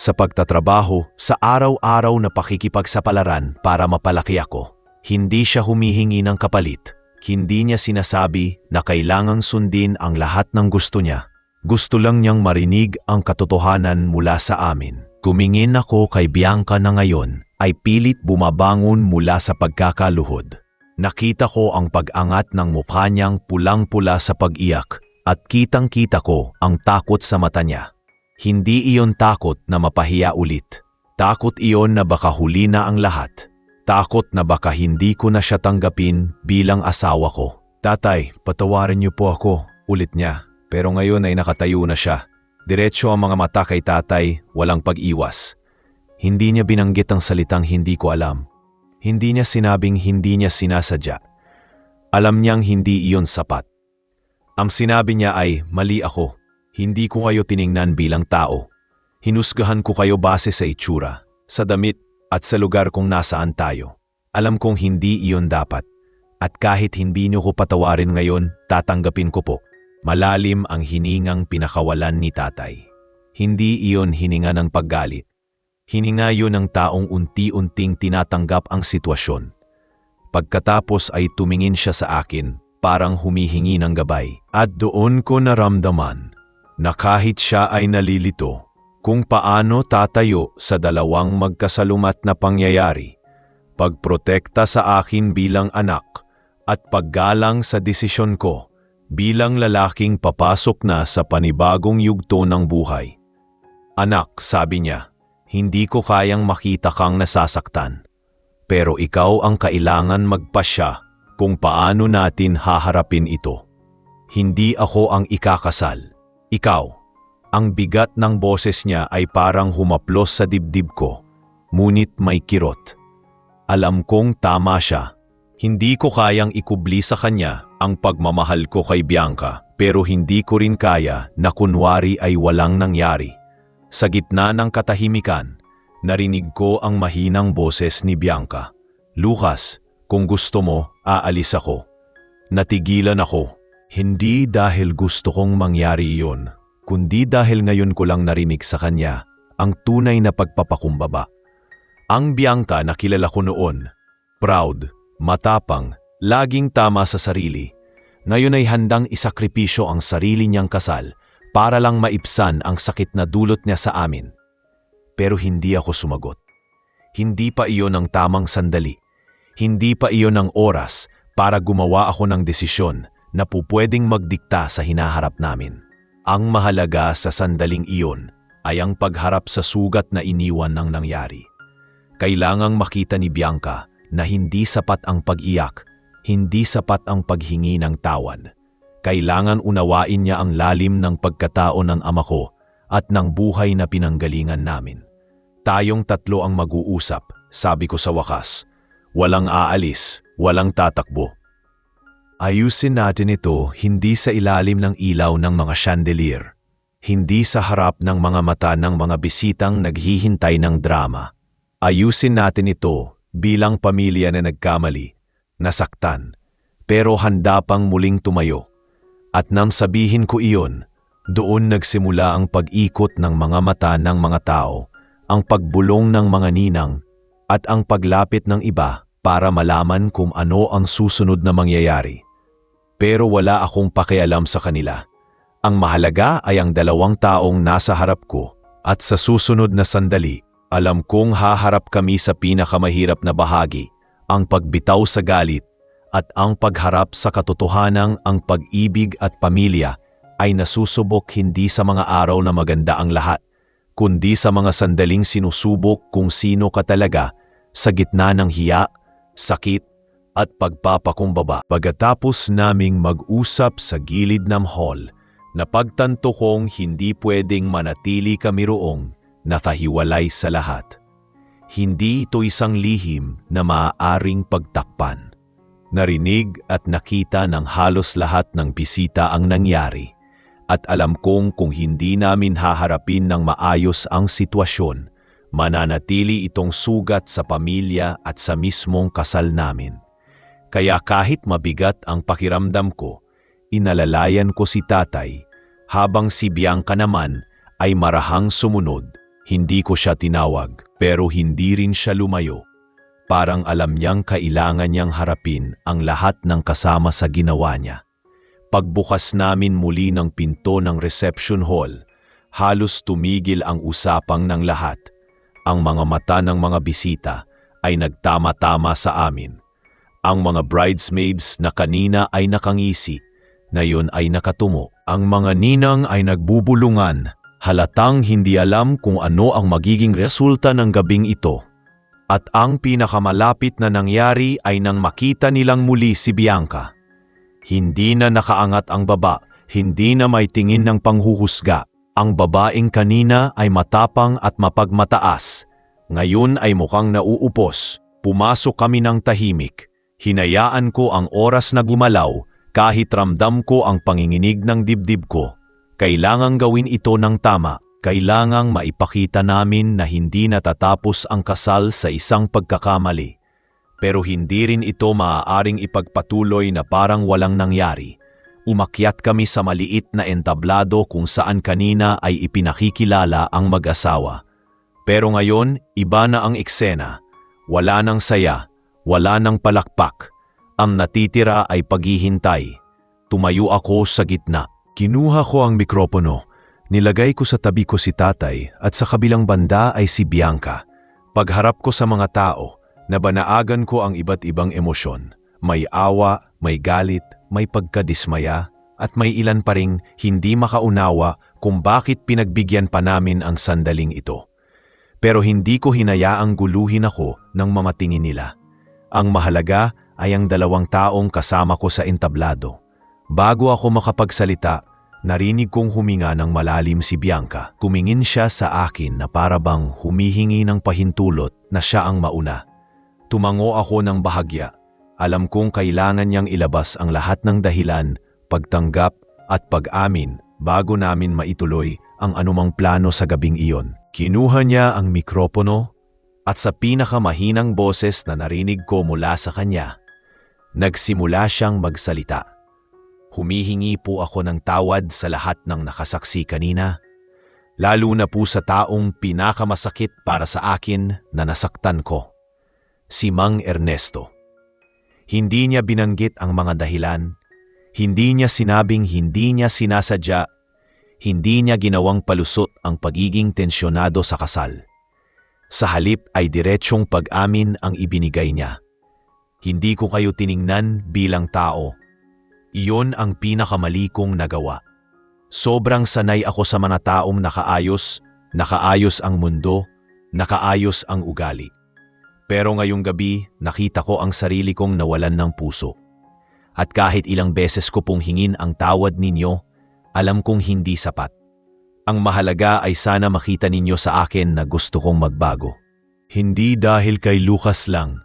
sa pagtatrabaho, sa araw-araw na pakikipagsapalaran para mapalaki ako. Hindi siya humihingi ng kapalit. Hindi niya sinasabi na kailangang sundin ang lahat ng gusto niya. Gusto lang niyang marinig ang katotohanan mula sa amin. Tumingin ako kay Bianca na ngayon ay pilit bumabangon mula sa pagkakaluhod. Nakita ko ang pag-angat ng mukha niyang pulang-pula sa pag-iyak at kitang-kita ko ang takot sa mata niya. Hindi iyon takot na mapahiya ulit. Takot iyon na baka huli na ang lahat. Takot na baka hindi ko na siya tanggapin bilang asawa ko. Tatay, patawarin niyo po ako, ulit niya. Pero ngayon ay nakatayo na siya. Diretso ang mga mata kay tatay, walang pag-iwas. Hindi niya binanggit ang salitang hindi ko alam. Hindi niya sinabing hindi niya sinasadya. Alam niyang hindi iyon sapat. Ang sinabi niya ay, mali ako. Hindi ko kayo tiningnan bilang tao. Hinusgahan ko kayo base sa itsura, sa damit at sa lugar kung nasaan tayo. Alam kong hindi iyon dapat. At kahit hindi niyo ko patawarin ngayon, tatanggapin ko po. Malalim ang hiningang pinakawalan ni tatay. Hindi iyon hininga ng paggalit. Hininga yun ng taong unti-unting tinatanggap ang sitwasyon. Pagkatapos ay tumingin siya sa akin, parang humihingi ng gabay. At doon ko naramdaman na kahit siya ay nalilito kung paano tatayo sa dalawang magkasalumat na pangyayari, pagprotekta sa akin bilang anak at paggalang sa desisyon ko bilang lalaking papasok na sa panibagong yugto ng buhay. Anak, sabi niya, hindi ko kayang makita kang nasasaktan. Pero ikaw ang kailangan magpasya kung paano natin haharapin ito. Hindi ako ang ikakasal. Ikaw. Ang bigat ng boses niya ay parang humaplos sa dibdib ko, ngunit may kirot. Alam kong tama siya. Hindi ko kayang ikubli sa kanya ang pagmamahal ko kay Bianca, pero hindi ko rin kaya na kunwari ay walang nangyari. Sa gitna ng katahimikan, narinig ko ang mahinang boses ni Bianca. Lucas, kung gusto mo, aalis ako. Natigilan ako. Hindi dahil gusto kong mangyari iyon, kundi dahil ngayon ko lang narinig sa kanya ang tunay na pagpapakumbaba. Ang Bianca na kilala ko noon, proud, matapang, laging tama sa sarili, ngayon ay handang isakripisyo ang sarili niyang kasal para lang maibsan ang sakit na dulot niya sa amin. Pero hindi ako sumagot. Hindi pa iyon ang tamang sandali. Hindi pa iyon ang oras para gumawa ako ng desisyon na pupwedeng magdikta sa hinaharap namin. Ang mahalaga sa sandaling iyon ay ang pagharap sa sugat na iniwan ng nangyari. Kailangang makita ni Bianca na hindi sapat ang pag-iyak, hindi sapat ang paghingi ng tawad. Kailangan unawain niya ang lalim ng pagkatao ng ama ko at ng buhay na pinanggalingan namin. Tayong tatlo ang mag-uusap, sabi ko sa wakas. Walang aalis, walang tatakbo. Ayusin natin ito hindi sa ilalim ng ilaw ng mga chandelier, hindi sa harap ng mga mata ng mga bisitang naghihintay ng drama. Ayusin natin ito bilang pamilya na nagkamali, nasaktan, pero handa pang muling tumayo. At nang sabihin ko iyon, doon nagsimula ang pag-ikot ng mga mata ng mga tao, ang pagbulong ng mga ninang, at ang paglapit ng iba para malaman kung ano ang susunod na mangyayari. Pero wala akong pakialam sa kanila. Ang mahalaga ay ang dalawang taong nasa harap ko at sa susunod na sandali, alam kong haharap kami sa pinakamahirap na bahagi, ang pagbitaw sa galit at ang pagharap sa katotohanang ang pag-ibig at pamilya ay nasusubok hindi sa mga araw na maganda ang lahat, kundi sa mga sandaling sinusubok kung sino ka talaga sa gitna ng hiya, sakit at pagpapakumbaba. Pagkatapos naming mag-usap sa gilid ng hall, napagtanto kong hindi pwedeng manatili kami roong nakahiwalay sa lahat. Hindi ito isang lihim na maaaring pagtakpan. Narinig at nakita ng halos lahat ng bisita ang nangyari at alam kong kung hindi namin haharapin ng maayos ang sitwasyon, mananatili itong sugat sa pamilya at sa mismong kasal namin. Kaya kahit mabigat ang pakiramdam ko, inalalayan ko si tatay habang si Bianca naman ay marahang sumunod Hindi ko siya tinawag, pero hindi rin siya lumayo. Parang alam niyang kailangan niyang harapin ang lahat ng kasama sa ginawa niya. Pagbukas namin muli ng pinto ng reception hall, halos tumigil ang usapang ng lahat. Ang mga mata ng mga bisita ay nagtama-tama sa amin. Ang mga bridesmaids na kanina ay nakangisi, ngayon ay nakatumo. Ang mga ninang ay nagbubulungan, halatang hindi alam kung ano ang magiging resulta ng gabing ito. At ang pinakamalapit na nangyari ay nang makita nilang muli si Bianca. Hindi na nakaangat ang baba, hindi na may tingin ng panghuhusga. Ang babaeng kanina ay matapang at mapagmataas. Ngayon ay mukhang nauupos. Pumasok kami ng tahimik. Hinayaan ko ang oras na gumalaw kahit ramdam ko ang panginginig ng dibdib ko. Kailangang gawin ito ng tama. Kailangang maipakita namin na hindi natatapos ang kasal sa isang pagkakamali. Pero hindi rin ito maaaring ipagpatuloy na parang walang nangyari. Umakyat kami sa maliit na entablado kung saan kanina ay ipinakikilala ang mag-asawa. Pero ngayon, iba na ang eksena. Wala nang saya, wala nang palakpak. Ang natitira ay paghihintay. Tumayo ako sa gitna. Kinuha ko ang mikropono. Nilagay ko sa tabi ko si tatay at sa kabilang banda ay si Bianca. Pagharap ko sa mga tao, nabanaagan ko ang iba't ibang emosyon. May awa, may galit, may pagkadismaya, at may ilan pa ring hindi makaunawa kung bakit pinagbigyan pa namin ang sandaling ito. Pero hindi ko hinayaang guluhin ako ng mga tingin nila. Ang mahalaga ay ang 2 taong kasama ko sa entablado. Bago ako makapagsalita, narinig kong huminga ng malalim si Bianca. Kumingin siya sa akin na para bang humihingi ng pahintulot na siya ang mauna. Tumango ako ng bahagya. Alam kong kailangan niyang ilabas ang lahat ng dahilan, pagtanggap at pag-amin bago namin maituloy ang anumang plano sa gabing iyon. Kinuha niya ang mikropono at sa pinakamahinang boses na narinig ko mula sa kanya, nagsimula siyang magsalita. Humihingi po ako ng tawad sa lahat ng nakasaksi kanina, lalo na po sa taong pinakamasakit para sa akin na nasaktan ko, si Mang Ernesto. Hindi niya binanggit ang mga dahilan, hindi niya sinabing hindi niya sinasadya, hindi niya ginawang palusot ang pagiging tensyonado sa kasal. Sa halip ay diretsyong pag-amin ang ibinigay niya. Hindi ko kayo tiningnan bilang tao. Iyon ang pinakamali kong nagawa. Sobrang sanay ako sa mga taong nakaayos ang mundo, nakaayos ang ugali. Pero ngayong gabi, nakita ko ang sarili kong nawalan ng puso. At kahit ilang beses ko pong hingin ang tawad ninyo, alam kong hindi sapat. Ang mahalaga ay sana makita ninyo sa akin na gusto kong magbago. Hindi dahil kay Lucas lang,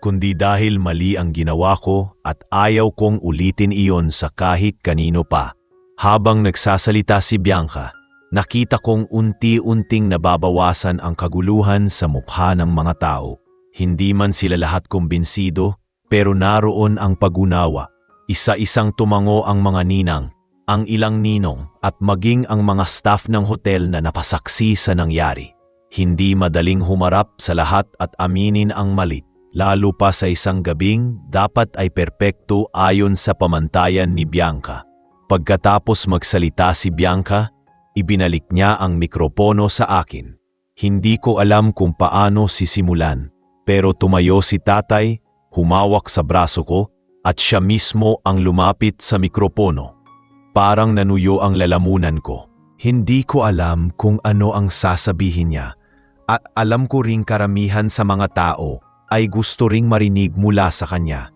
kundi dahil mali ang ginawa ko at ayaw kong ulitin iyon sa kahit kanino pa. Habang nagsasalita si Bianca, nakita kong unti-unting nababawasan ang kaguluhan sa mukha ng mga tao. Hindi man sila lahat kumbinsido, pero naroon ang pag-unawa. Isa-isang tumango ang mga ninang, ang ilang ninong at maging ang mga staff ng hotel na napasaksi sa nangyari. Hindi madaling humarap sa lahat at aminin ang mali. Lalo pa sa isang gabing dapat ay perpekto ayon sa pamantayan ni Bianca. Pagkatapos magsalita si Bianca, ibinalik niya ang mikropono sa akin. Hindi ko alam kung paano sisimulan, pero tumayo si tatay, humawak sa braso ko at siya mismo ang lumapit sa mikropono. Parang nanuyo ang lalamunan ko. Hindi ko alam kung ano ang sasabihin niya at alam ko ring karamihan sa mga tao ay gusto ring marinig mula sa kanya.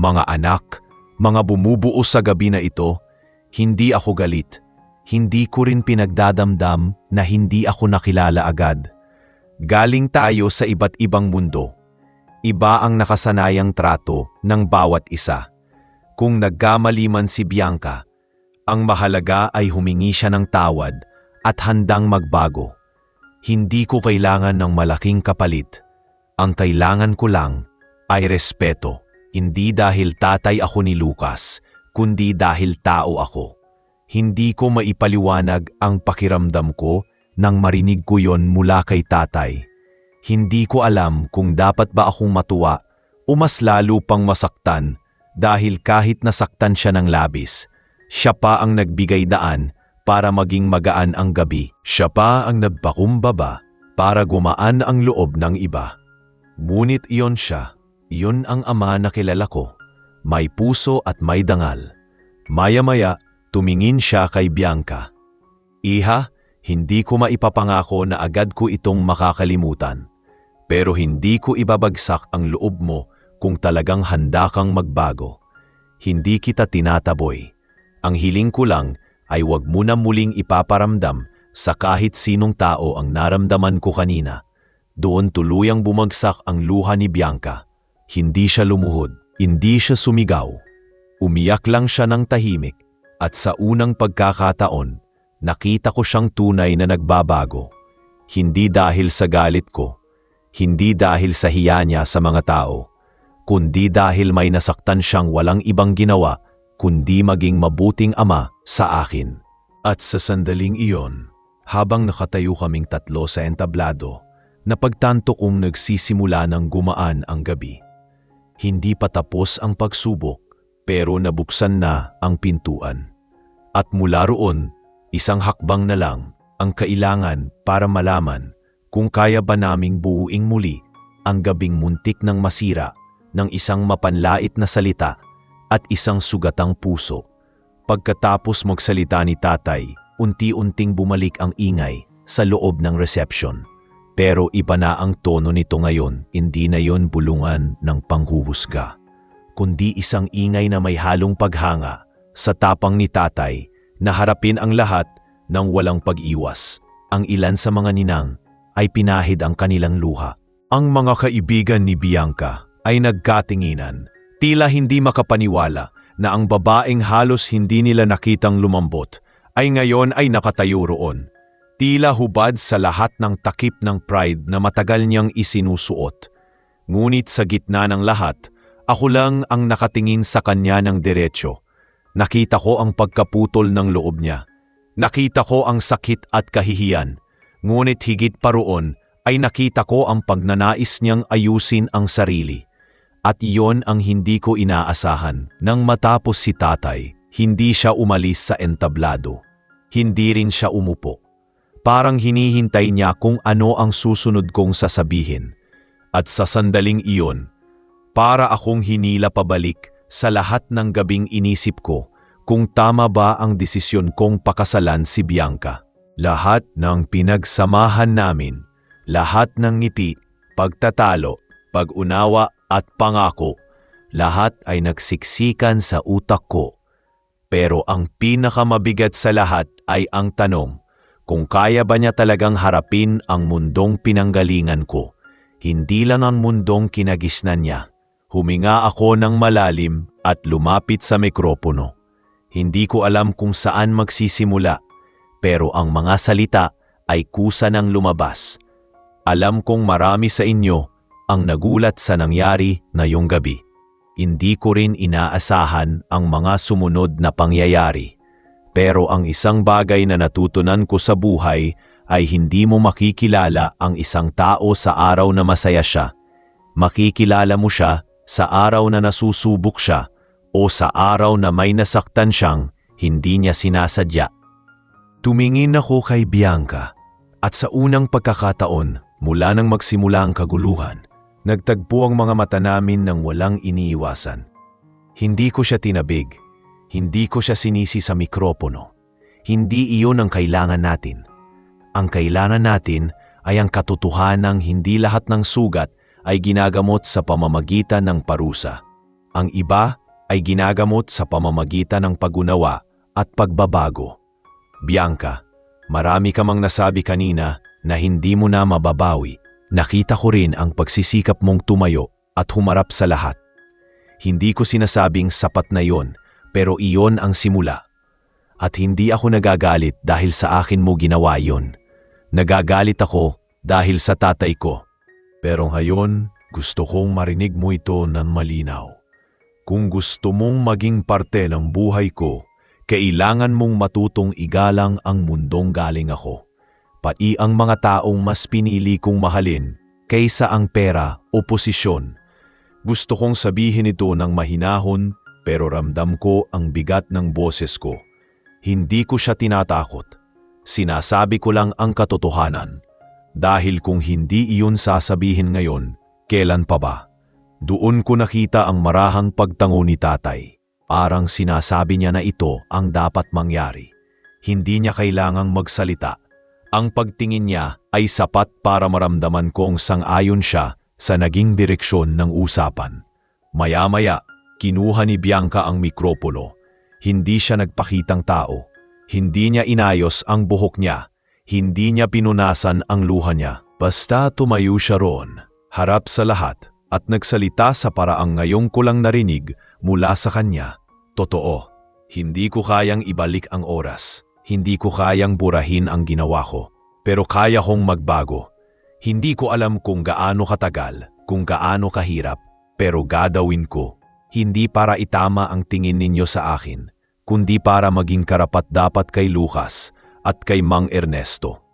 Mga anak, mga bumubuo sa gabi na ito, hindi ako galit. Hindi ko rin pinagdadamdam na hindi ako nakilala agad. Galing tayo sa iba't ibang mundo. Iba ang nakasanayang trato ng bawat isa. Kung nagkamali man si Bianca, ang mahalaga ay humingi siya ng tawad at handang magbago. Hindi ko kailangan ng malaking kapalit. Ang kailangan ko lang ay respeto, hindi dahil tatay ako ni Lucas, kundi dahil tao ako. Hindi ko maipaliwanag ang pakiramdam ko nang marinig ko yon mula kay tatay. Hindi ko alam kung dapat ba akong matuwa o mas lalo pang masaktan dahil kahit nasaktan siya ng labis, siya pa ang nagbigay daan para maging magaan ang gabi. Siya pa ang nagpakumbaba para gumaan ang loob ng iba. Ngunit iyon siya, iyon ang ama na kilala ko. May puso at may dangal. Maya-maya, tumingin siya kay Bianca. Iha, hindi ko maipapangako na agad ko itong makakalimutan. Pero hindi ko ibabagsak ang loob mo kung talagang handa kang magbago. Hindi kita tinataboy. Ang hiling ko lang ay huwag mo na muling ipaparamdam sa kahit sinong tao ang naramdaman ko kanina. Doon tuluyang bumagsak ang luha ni Bianca. Hindi siya lumuhod, hindi siya sumigaw. Umiyak lang siya ng tahimik at sa unang pagkakataon, nakita ko siyang tunay na nagbabago. Hindi dahil sa galit ko, hindi dahil sa hiya niya sa mga tao, kundi dahil may nasaktan siyang walang ibang ginawa kundi maging mabuting ama sa akin. At sa sandaling iyon, habang nakatayo kaming tatlo sa entablado, napagtanto kong nagsisimula ng gumaan ang gabi. Hindi pa tapos ang pagsubok, pero nabuksan na ang pintuan. At mula roon, isang hakbang na lang ang kailangan para malaman kung kaya ba naming buuing muli ang gabing muntik ng masira ng isang mapanlait na salita at isang sugatang puso. Pagkatapos magsalita ni tatay, unti-unting bumalik ang ingay sa loob ng reception. Pero iba na ang tono nito ngayon, hindi na yon bulungan ng panghuhusga, kundi isang ingay na may halong paghanga sa tapang ni tatay na harapin ang lahat ng walang pag-iwas. Ang ilan sa mga ninang ay pinahid ang kanilang luha. Ang mga kaibigan ni Bianca ay nagkatinginan, tila hindi makapaniwala na ang babaeng halos hindi nila nakitang lumambot ay ngayon ay nakatayo roon. Tila hubad sa lahat ng takip ng pride na matagal niyang isinusuot. Ngunit sa gitna ng lahat, ako lang ang nakatingin sa kanya ng diretsyo. Nakita ko ang pagkaputol ng loob niya. Nakita ko ang sakit at kahihiyan. Ngunit higit pa roon ay nakita ko ang pagnanais niyang ayusin ang sarili. At iyon ang hindi ko inaasahan. Nang matapos si tatay, hindi siya umalis sa entablado. Hindi rin siya umupo. Parang hinihintay niya kung ano ang susunod kong sasabihin. At sa sandaling iyon, para akong hinila pabalik sa lahat ng gabing inisip ko kung tama ba ang desisyon kong pakasalan si Bianca. Lahat ng pinagsamahan namin, lahat ng ngiti, pagtatalo, pag-unawa at pangako, lahat ay nagsiksikan sa utak ko. Pero ang pinakamabigat sa lahat ay ang tanong, kung kaya ba niya talagang harapin ang mundong pinanggalingan ko. Hindi lang ang mundong kinagisnan niya. Huminga ako ng malalim at lumapit sa mikropono. Hindi ko alam kung saan magsisimula, pero ang mga salita ay kusa ng lumabas. Alam kong marami sa inyo ang nagulat sa nangyari ngayong gabi. Hindi ko rin inaasahan ang mga sumunod na pangyayari. Pero ang isang bagay na natutunan ko sa buhay ay hindi mo makikilala ang isang tao sa araw na masaya siya. Makikilala mo siya sa araw na nasusubok siya o sa araw na may nasaktan siyang hindi niya sinasadya. Tumingin ako kay Bianca at sa unang pagkakataon mula nang magsimula ang kaguluhan, nagtagpo ang mga mata namin ng walang iniiwasan. Hindi ko siya tinabig, hindi ko siya sinisi sa mikropono. Hindi iyon ang kailangan natin. Ang kailangan natin ay ang katotohanang hindi lahat ng sugat ay ginagamot sa pamamagitan ng parusa. Ang iba ay ginagamot sa pamamagitan ng pag-unawa at pagbabago. Bianca, marami ka mang nasabi kanina na hindi mo na mababawi. Nakita ko rin ang pagsisikap mong tumayo at humarap sa lahat. Hindi ko sinasabing sapat na yon, pero iyon ang simula. At hindi ako nagagalit dahil sa akin mo ginawa yon. Nagagalit ako dahil sa tatay ko. Pero ngayon, gusto kong marinig mo ito ng malinaw. Kung gusto mong maging parte ng buhay ko, kailangan mong matutong igalang ang mundong galing ako. pati ang mga taong mas pinili kong mahalin kaysa ang pera o posisyon. Gusto kong sabihin ito ng mahinahon pero ramdam ko ang bigat ng boses ko. Hindi ko siya tinatakot. Sinasabi ko lang ang katotohanan. Dahil kung hindi iyon sasabihin ngayon, kailan pa ba? Doon ko nakita ang marahang pagtango ni tatay. Parang sinasabi niya na ito ang dapat mangyari. Hindi niya kailangang magsalita. Ang pagtingin niya ay sapat para maramdaman kong sang-ayon siya sa naging direksyon ng usapan. Maya-maya, kinuha ni Bianca ang mikropono. Hindi siya nagpakitang tao. Hindi niya inayos ang buhok niya. Hindi niya pinunasan ang luha niya. Basta tumayo siya roon, harap sa lahat, at nagsalita sa paraang ngayong ko lang narinig mula sa kanya. Totoo, hindi ko kayang ibalik ang oras. Hindi ko kayang burahin ang ginawa ko. Pero kaya kong magbago. Hindi ko alam kung gaano katagal, kung gaano kahirap, pero gagawin ko. Hindi para itama ang tingin ninyo sa akin, kundi para maging karapat-dapat kay Lucas at kay Mang Ernesto.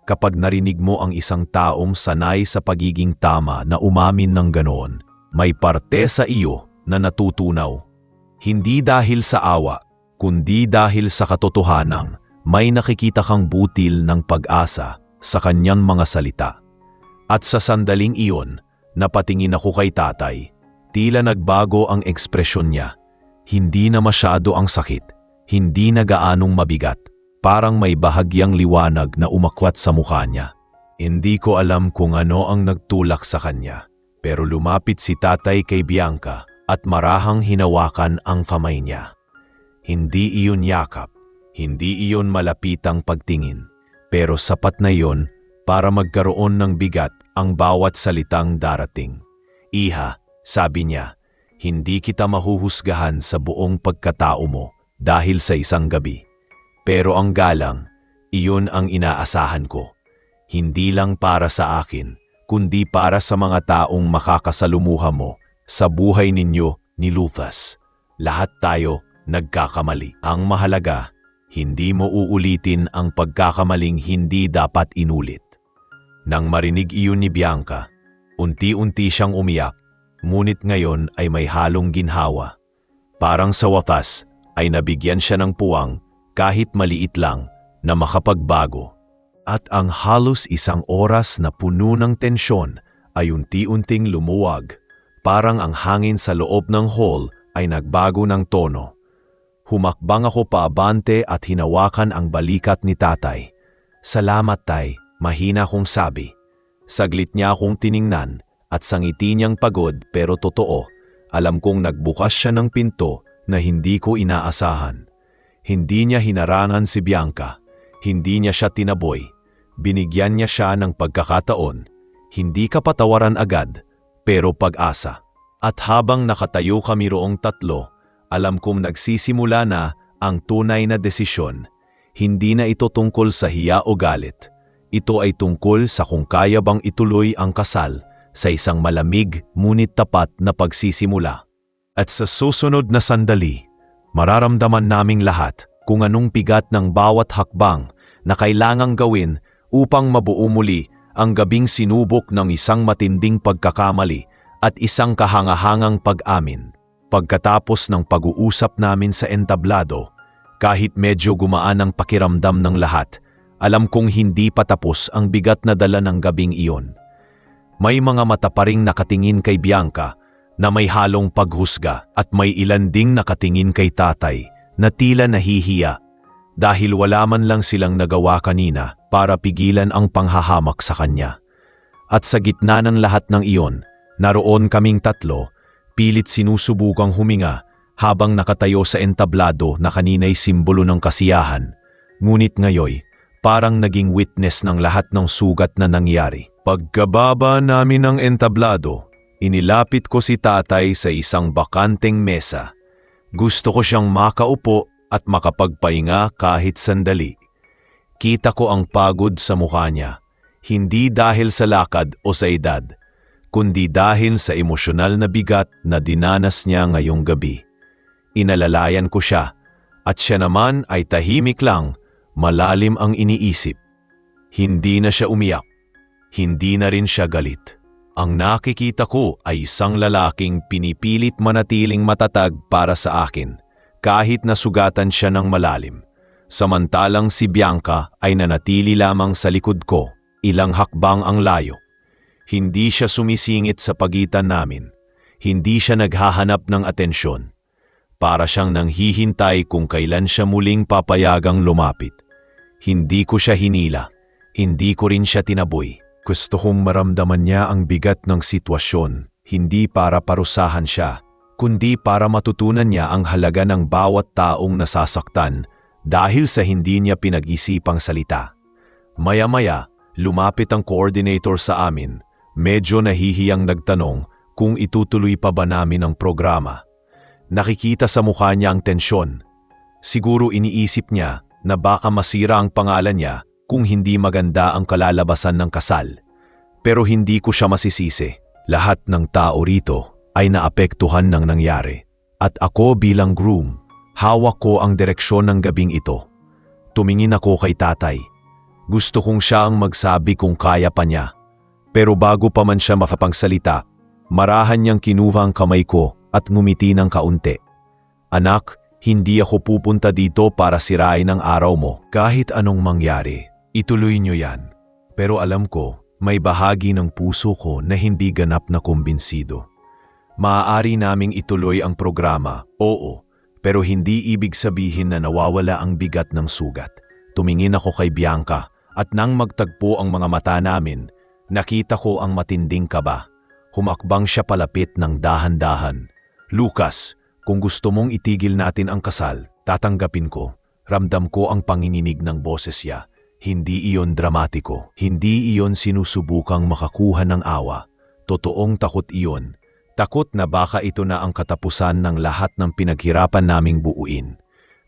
Kapag narinig mo ang isang taong sanay sa pagiging tama na umamin ng ganoon, may parte sa iyo na natutunaw. Hindi dahil sa awa, kundi dahil sa katotohanan, may nakikita kang butil ng pag-asa sa kanyang mga salita. At sa sandaling iyon, napatingin ako kay tatay. Tila nagbago ang ekspresyon niya. Hindi na masyado ang sakit, hindi na gaanong mabigat, parang may bahagyang liwanag na umakwat sa mukha niya. Hindi ko alam kung ano ang nagtulak sa kanya, pero lumapit si tatay kay Bianca at marahang hinawakan ang kamay niya. Hindi iyon yakap, hindi iyon malapitang pagtingin, pero sapat na iyon para magkaroon ng bigat ang bawat salitang darating. Iha, sabi niya, hindi kita mahuhusgahan sa buong pagkatao mo dahil sa isang gabi. Pero ang galang, iyon ang inaasahan ko. Hindi lang para sa akin, kundi para sa mga taong makakasalumuha mo sa buhay ninyo ni Lucas. Lahat tayo nagkakamali. Ang mahalaga, hindi mo uulitin ang pagkakamaling hindi dapat inulit. Nang marinig iyon ni Bianca, unti-unti siyang umiyak. Ngunit ngayon ay may halong ginhawa. Parang sa wakas ay nabigyan siya ng puwang kahit maliit lang na makapagbago. At ang halos isang oras na puno ng tensyon ay unti-unting lumuwag. Parang ang hangin sa loob ng hall ay nagbago ng tono. Humakbang ako paabante at hinawakan ang balikat ni tatay. Salamat tay, mahina kong sabi. Saglit niya akong tiningnan. At sa ngiti niyang pagod pero totoo, alam kong nagbukas siya ng pinto na hindi ko inaasahan. Hindi niya hinarangan si Bianca, hindi niya siya tinaboy, binigyan niya siya ng pagkakataon, hindi kapatawaran agad, pero pag-asa. At habang nakatayo kami roong tatlo, alam kong nagsisimula na ang tunay na desisyon. Hindi na ito tungkol sa hiya o galit. Ito ay tungkol sa kung kaya bang ituloy ang kasal sa isang malamig ngunit tapat na pagsisimula. At sa susunod na sandali, mararamdaman naming lahat kung anong bigat ng bawat hakbang na kailangang gawin upang mabuo muli ang gabing sinubok ng isang matinding pagkakamali at isang kahangahangang pag-amin. Pagkatapos ng pag-uusap namin sa entablado, kahit medyo gumaan ang pakiramdam ng lahat, alam kong hindi pa tapos ang bigat na dala ng gabing iyon. May mga mata pa ring nakatingin kay Bianca na may halong paghusga at may ilan ding nakatingin kay tatay na tila nahihiya dahil wala man lang silang nagawa kanina para pigilan ang panghahamak sa kanya. At sa gitna ng lahat ng iyon, naroon kaming tatlo, pilit sinusubukang huminga habang nakatayo sa entablado na kanina'y simbolo ng kasiyahan. Ngunit ngayoy, parang naging witness ng lahat ng sugat na nangyari. Pagkababa namin ng entablado, inilapit ko si tatay sa isang bakanteng mesa. Gusto ko siyang makaupo at makapagpahinga kahit sandali. Kita ko ang pagod sa mukha niya, hindi dahil sa lakad o sa edad, kundi dahil sa emosyonal na bigat na dinanas niya ngayong gabi. Inalalayan ko siya, at siya naman ay tahimik lang, malalim ang iniisip. Hindi na siya umiyak. Hindi na rin siya galit. Ang nakikita ko ay isang lalaking pinipilit manatiling matatag para sa akin kahit nasugatan siya ng malalim. Samantalang si Bianca ay nanatili lamang sa likod ko, ilang hakbang ang layo. Hindi siya sumisingit sa pagitan namin. Hindi siya naghahanap ng atensyon. Para siyang nanghihintay kung kailan siya muling papayagang lumapit. Hindi ko siya hinila. Hindi ko rin siya tinaboy. Gusto kong maramdaman niya ang bigat ng sitwasyon, hindi para parusahan siya, kundi para matutunan niya ang halaga ng bawat taong nasasaktan dahil sa hindi niya pinag-isipang salita. Maya-maya, lumapit ang coordinator sa amin, medyo nahihiyang nagtanong kung itutuloy pa ba namin ang programa. Nakikita sa mukha niya ang tensyon. Siguro iniisip niya na baka masira ang pangalan niya kung hindi maganda ang kalalabasan ng kasal. Pero hindi ko siya masisisi. Lahat ng tao rito ay naapektuhan ng nangyari. At ako bilang groom, hawak ko ang direksyon ng gabing ito. Tumingin ako kay tatay. Gusto kong siya ang magsabi kung kaya pa niya. Pero bago pa man siya makapagsalita, marahan niyang kinuha ang kamay ko at ngumiti ng kaunti. Anak, hindi ako pupunta dito para sirain ang araw mo. Kahit anong mangyari, ituloy niyo yan. Pero alam ko, may bahagi ng puso ko na hindi ganap na kumbinsido. Maaari naming ituloy ang programa, oo, pero hindi ibig sabihin na nawawala ang bigat ng sugat. Tumingin ako kay Bianca at nang magtagpo ang mga mata namin, nakita ko ang matinding kaba. Humakbang siya palapit ng dahan-dahan. Lucas, kung gusto mong itigil natin ang kasal, tatanggapin ko. Ramdam ko ang panginginig ng boses niya. Hindi iyon dramatiko. Hindi iyon sinusubukang makakuha ng awa. Totoong takot iyon. Takot na baka ito na ang katapusan ng lahat ng pinaghirapan naming buuin.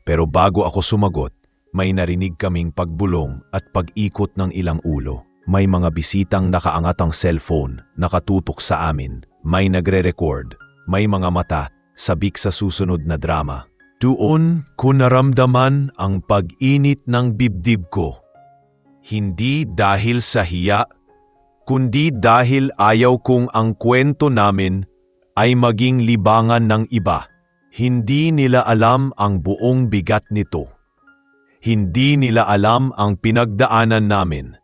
Pero bago ako sumagot, may narinig kaming pagbulong at pag-ikot ng ilang ulo. May mga bisitang nakaangat ang cellphone, nakatutok sa amin. May nagre-record. May mga mata, sabik sa susunod na drama. Doon ko naramdaman ang pag-init ng dibdib ko. Hindi dahil sa hiya, kundi dahil ayaw kong ang kwento namin ay maging libangan ng iba. Hindi nila alam ang buong bigat nito. Hindi nila alam ang pinagdaanan namin.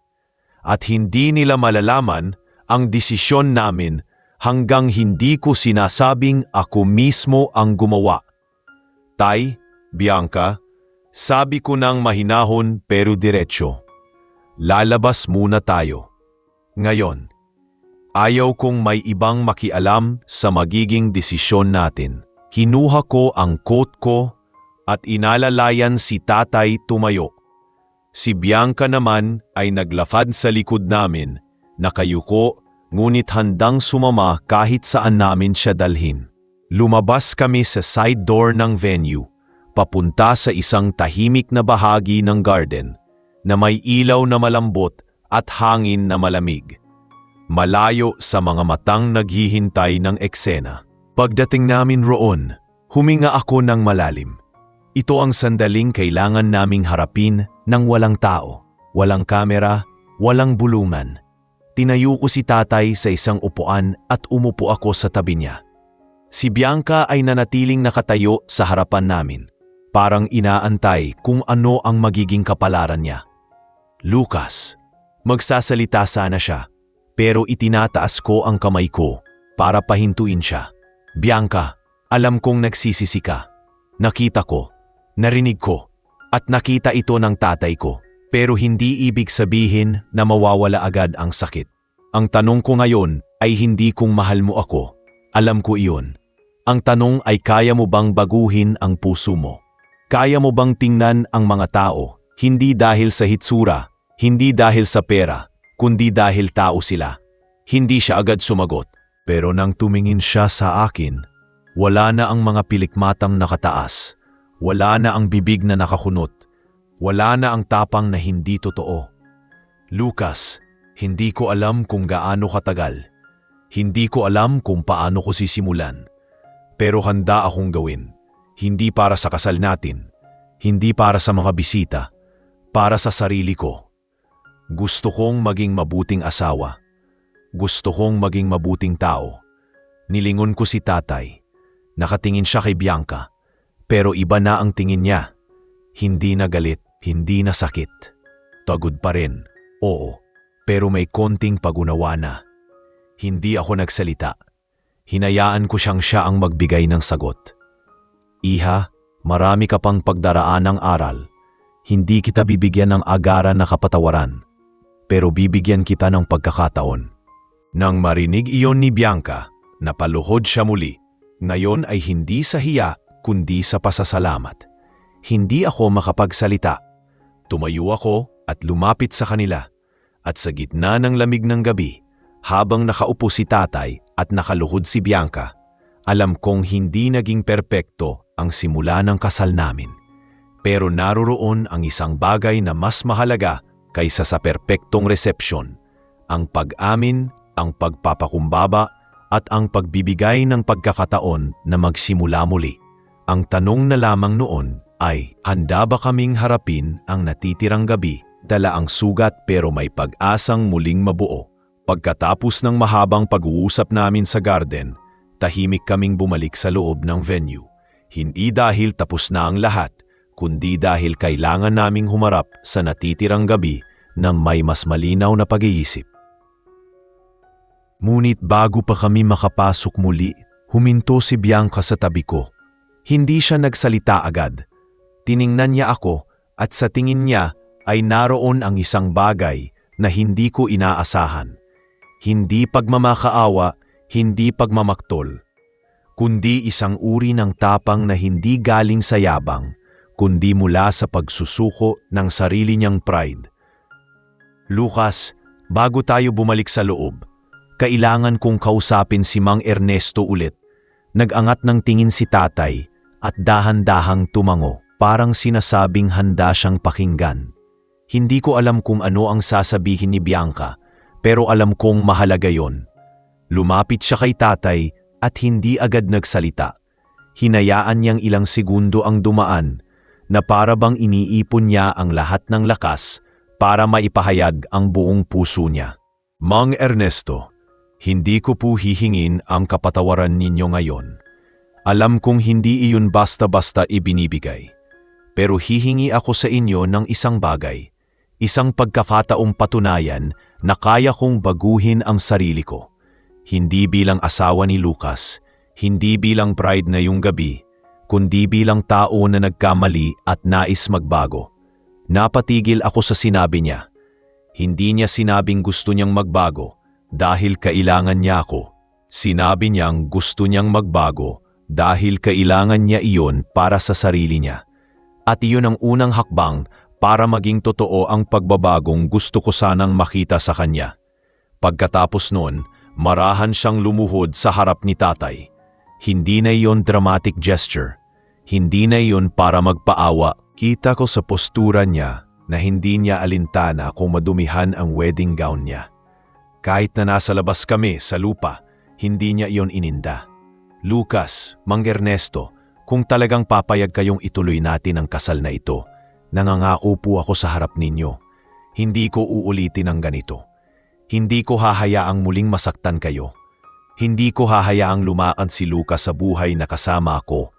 At hindi nila malalaman ang desisyon namin hanggang hindi ko sinasabing ako mismo ang gumawa. Tay, Bianca, sabi ko nang mahinahon pero diretsyo. Lalabas muna tayo. Ngayon, ayaw kong may ibang makialam sa magiging desisyon natin. Hinuha ko ang coat ko at inalalayan si tatay tumayo. Si Bianca naman ay naglakad sa likod namin, nakayuko, ngunit handang sumama kahit saan namin siya dalhin. Lumabas kami sa side door ng venue, papunta sa isang tahimik na bahagi ng garden na may ilaw na malambot at hangin na malamig. Malayo sa mga matang naghihintay ng eksena. Pagdating namin roon, huminga ako ng malalim. Ito ang sandaling kailangan naming harapin ng walang tao, walang kamera, walang bulungan. Tinayo ko si tatay sa isang upuan at umupo ako sa tabi niya. Si Bianca ay nanatiling nakatayo sa harapan namin, parang inaantay kung ano ang magiging kapalaran niya. Lucas, magsasalita sana siya, pero itinataas ko ang kamay ko para pahintuin siya. Bianca, alam kong nagsisisi ka. Nakita ko, narinig ko, at nakita ito ng tatay ko. Pero hindi ibig sabihin na mawawala agad ang sakit. Ang tanong ko ngayon ay hindi kung mahal mo ako. Alam ko iyon. Ang tanong ay kaya mo bang baguhin ang puso mo? Kaya mo bang tingnan ang mga tao, hindi dahil sa hitsura, hindi dahil sa pera, kundi dahil tao sila? Hindi siya agad sumagot. Pero nang tumingin siya sa akin, wala na ang mga pilikmatang nakataas. Wala na ang bibig na nakakunot. Wala na ang tapang na hindi totoo. Lucas, hindi ko alam kung gaano katagal. Hindi ko alam kung paano ko sisimulan. Pero handa akong gawin. Hindi para sa kasal natin. Hindi para sa mga bisita. Para sa sarili ko. Gusto kong maging mabuting asawa. Gusto kong maging mabuting tao. Nilingon ko si tatay. Nakatingin siya kay Bianca. Pero iba na ang tingin niya. Hindi na galit, hindi na sakit. Tagod pa rin, oo. Pero may konting pag-unawa na. Hindi ako nagsalita. Hinayaan ko siya ang magbigay ng sagot. Iha, marami ka pang pagdaraan ng aral. Hindi kita bibigyan ng agaran na kapatawaran. Pero bibigyan kita ng pagkakataon. Nang marinig iyon ni Bianca, napaluhod siya muli. Ngayon ay hindi sa hiya, kundi sa pasasalamat. Hindi ako makapagsalita. Tumayo ako at lumapit sa kanila. At sa gitna ng lamig ng gabi, habang nakaupo si tatay at nakaluhod si Bianca, alam kong hindi naging perpekto ang simula ng kasal namin. Pero naroroon ang isang bagay na mas mahalaga kaysa sa perpektong resepsyon, ang pag-amin, ang pagpapakumbaba at ang pagbibigay ng pagkakataon na magsimula muli. Ang tanong na lamang noon ay, handa ba kaming harapin ang natitirang gabi, dala ang sugat pero may pag-asang muling mabuo? Pagkatapos ng mahabang pag-uusap namin sa garden, tahimik kaming bumalik sa loob ng venue. Hindi dahil tapos na ang lahat, kundi dahil kailangan naming humarap sa natitirang gabi ng may mas malinaw na pag-iisip. Ngunit bago pa kami makapasok muli, huminto si Bianca sa tabi ko. Hindi siya nagsalita agad. Tiningnan niya ako at sa tingin niya ay naroon ang isang bagay na hindi ko inaasahan. Hindi pagmamakaawa, hindi pagmamaktol, kundi isang uri ng tapang na hindi galing sa yabang, kundi mula sa pagsusuko ng sarili niyang pride. Lucas, bago tayo bumalik sa loob, kailangan kong kausapin si Mang Ernesto ulit. Nag-angat ng tingin si tatay at dahan-dahang tumango, parang sinasabing handa siyang pakinggan. Hindi ko alam kung ano ang sasabihin ni Bianca, pero alam kong mahalaga yon. Lumapit siya kay tatay at hindi agad nagsalita. Hinayaan niyang ilang segundo ang dumaan na para bang iniipon niya ang lahat ng lakas para maipahayag ang buong puso niya. Mang Ernesto, hindi ko po hihingin ang kapatawaran ninyo ngayon. Alam kong hindi iyon basta-basta ibinibigay. Pero hihingi ako sa inyo ng isang bagay, isang pagkakataong patunayan na kaya kong baguhin ang sarili ko. Hindi bilang asawa ni Lucas, hindi bilang bride na yung gabi, kundi bilang tao na nagkamali at nais magbago. Napatigil ako sa sinabi niya. Hindi niya sinabing gusto niyang magbago dahil kailangan niya ako. Sinabi niyang gusto niyang magbago dahil kailangan niya iyon para sa sarili niya. At iyon ang unang hakbang para maging totoo ang pagbabagong gusto ko sanang makita sa kanya. Pagkatapos noon, marahan siyang lumuhod sa harap ni tatay. Hindi na iyon dramatic gesture. Hindi na iyon para magpaawa. Kita ko sa postura niya na hindi niya alintana kung madumihan ang wedding gown niya. Kahit na nasa labas kami sa lupa, hindi niya iyon ininda. Lucas, Mang Ernesto, kung talagang papayag kayong ituloy natin ang kasal na ito, nangangako po ako sa harap ninyo. Hindi ko uulitin ang ganito. Hindi ko hahayaang muling masaktan kayo. Hindi ko hahayaang lumaan si Lucas sa buhay na kasama ako.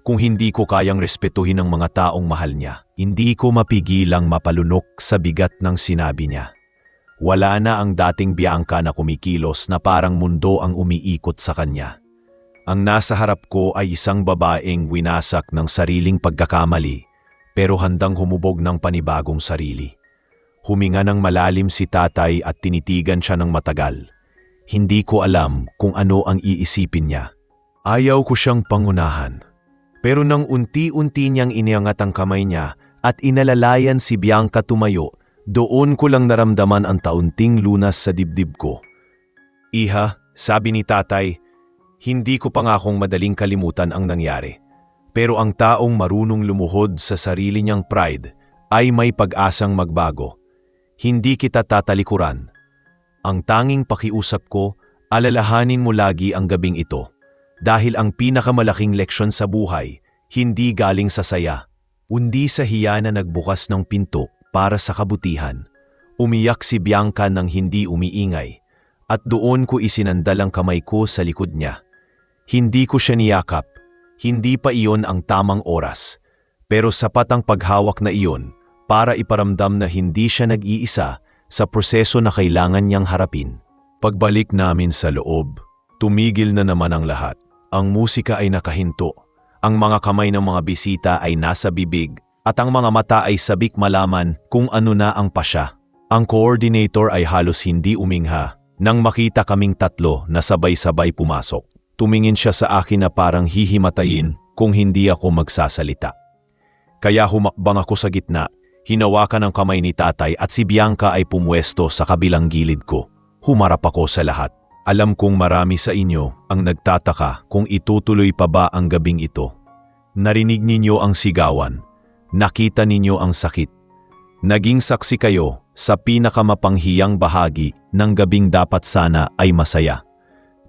Kung hindi ko kayang respetuhin ang mga taong mahal niya, hindi ko mapigilang mapalunok sa bigat ng sinabi niya. Wala na ang dating Bianca na kumikilos na parang mundo ang umiikot sa kanya. Ang nasa harap ko ay isang babaeng winasak ng sariling pagkakamali, pero handang humubog ng panibagong sarili. Huminga ng malalim si tatay at tinitigan siya ng matagal. Hindi ko alam kung ano ang iisipin niya. Ayaw ko siyang pangunahan. Pero nang unti-unti niyang iniangat ang kamay niya at inalalayan si Bianca tumayo, doon ko lang naramdaman ang taunting lunas sa dibdib ko. Iha, sabi ni tatay, hindi ko pa nga akong madaling kalimutan ang nangyari. Pero ang taong marunong lumuhod sa sarili niyang pride ay may pag-asang magbago. Hindi kita tatalikuran. Ang tanging pakiusap ko, alalahanin mo lagi ang gabing ito. Dahil ang pinakamalaking leksyon sa buhay, hindi galing sa saya, kundi sa hiya na nagbukas ng pinto para sa kabutihan. Umiyak si Bianca nang hindi umiingay at doon ko isinandal ang kamay ko sa likod niya. Hindi ko siya niyakap, hindi pa iyon ang tamang oras, pero sapat ang paghawak na iyon para iparamdam na hindi siya nag-iisa sa proseso na kailangan niyang harapin. Pagbalik namin sa loob, tumigil na naman ang lahat. Ang musika ay nakahinto, ang mga kamay ng mga bisita ay nasa bibig at ang mga mata ay sabik malaman kung ano na ang pasya. Ang coordinator ay halos hindi umingha nang makita kaming tatlo na sabay-sabay pumasok. Tumingin siya sa akin na parang hihimatayin kung hindi ako magsasalita. Kaya humakbang ako sa gitna, hinawakan ang kamay ni tatay at si Bianca ay pumwesto sa kabilang gilid ko. Humarap ako sa lahat. Alam kong marami sa inyo ang nagtataka kung itutuloy pa ba ang gabing ito. Narinig ninyo ang sigawan, nakita ninyo ang sakit. Naging saksi kayo sa pinakamapanghiyang bahagi ng gabing dapat sana ay masaya.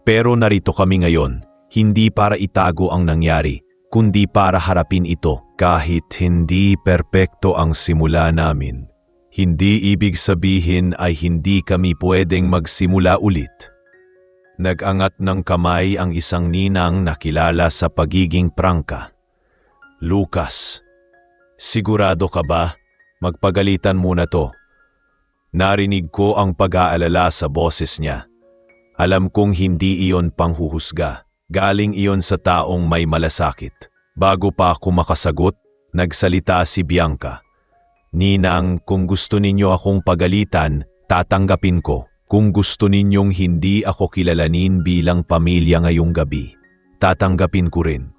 Pero narito kami ngayon, hindi para itago ang nangyari, kundi para harapin ito. Kahit hindi perpekto ang simula namin, hindi ibig sabihin ay hindi kami pwedeng magsimula ulit. Nag-angat ng kamay ang isang ninang na kilala sa pagiging prangka. Lucas, sigurado ka ba? Magpagalitan muna to. Narinig ko ang pag-aalala sa boses niya. Alam kong hindi iyon panghuhusga. Galing iyon sa taong may malasakit. Bago pa ako makasagot, nagsalita si Bianca. Ninang, kung gusto ninyo akong pagalitan, tatanggapin ko. Kung gusto ninyong hindi ako kilalanin bilang pamilya ngayong gabi, tatanggapin ko rin.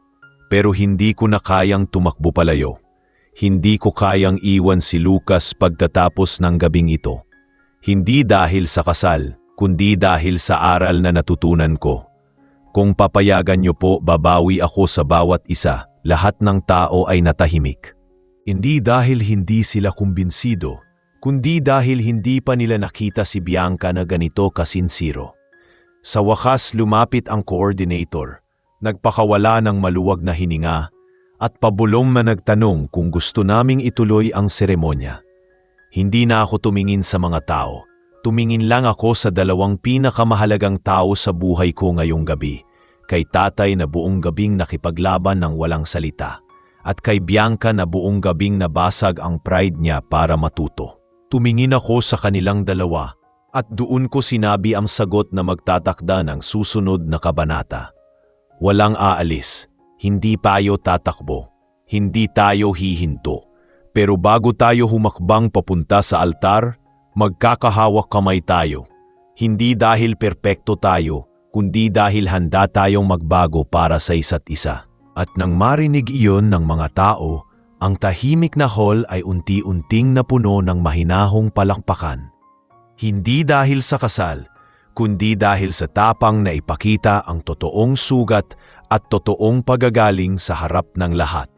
Pero hindi ko na kayang tumakbo palayo. Hindi ko kayang iwan si Lucas pagtatapos ng gabing ito. Hindi dahil sa kasal, kundi dahil sa aral na natutunan ko. Kung papayagan niyo po, babawi ako sa bawat isa. Lahat ng tao ay natahimik. Hindi dahil hindi sila kumbinsido, kundi dahil hindi pa nila nakita si Bianca na ganito kasinsiro. Sa wakas lumapit ang coordinator, nagpakawala ng maluwag na hininga at pabulong na nagtanong kung gusto naming ituloy ang seremonya. Hindi na ako tumingin sa mga tao, tumingin lang ako sa dalawang pinakamahalagang tao sa buhay ko ngayong gabi, kay tatay na buong gabing nakipaglaban ng walang salita, at kay Bianca na buong gabing nabasag ang pride niya para matuto. Tumingin ako sa kanilang dalawa at doon ko sinabi ang sagot na magtatakda ng susunod na kabanata. Walang aalis, hindi tayo tatakbo, hindi tayo hihinto. Pero bago tayo humakbang papunta sa altar, magkakahawak kamay tayo. Hindi dahil perpekto tayo, kundi dahil handa tayong magbago para sa isa't isa. At nang marinig iyon ng mga tao, ang tahimik na hall ay unti-unting napuno ng mahinahong palakpakan. Hindi dahil sa kasal, kundi dahil sa tapang na ipakita ang totoong sugat at totoong pagagaling sa harap ng lahat.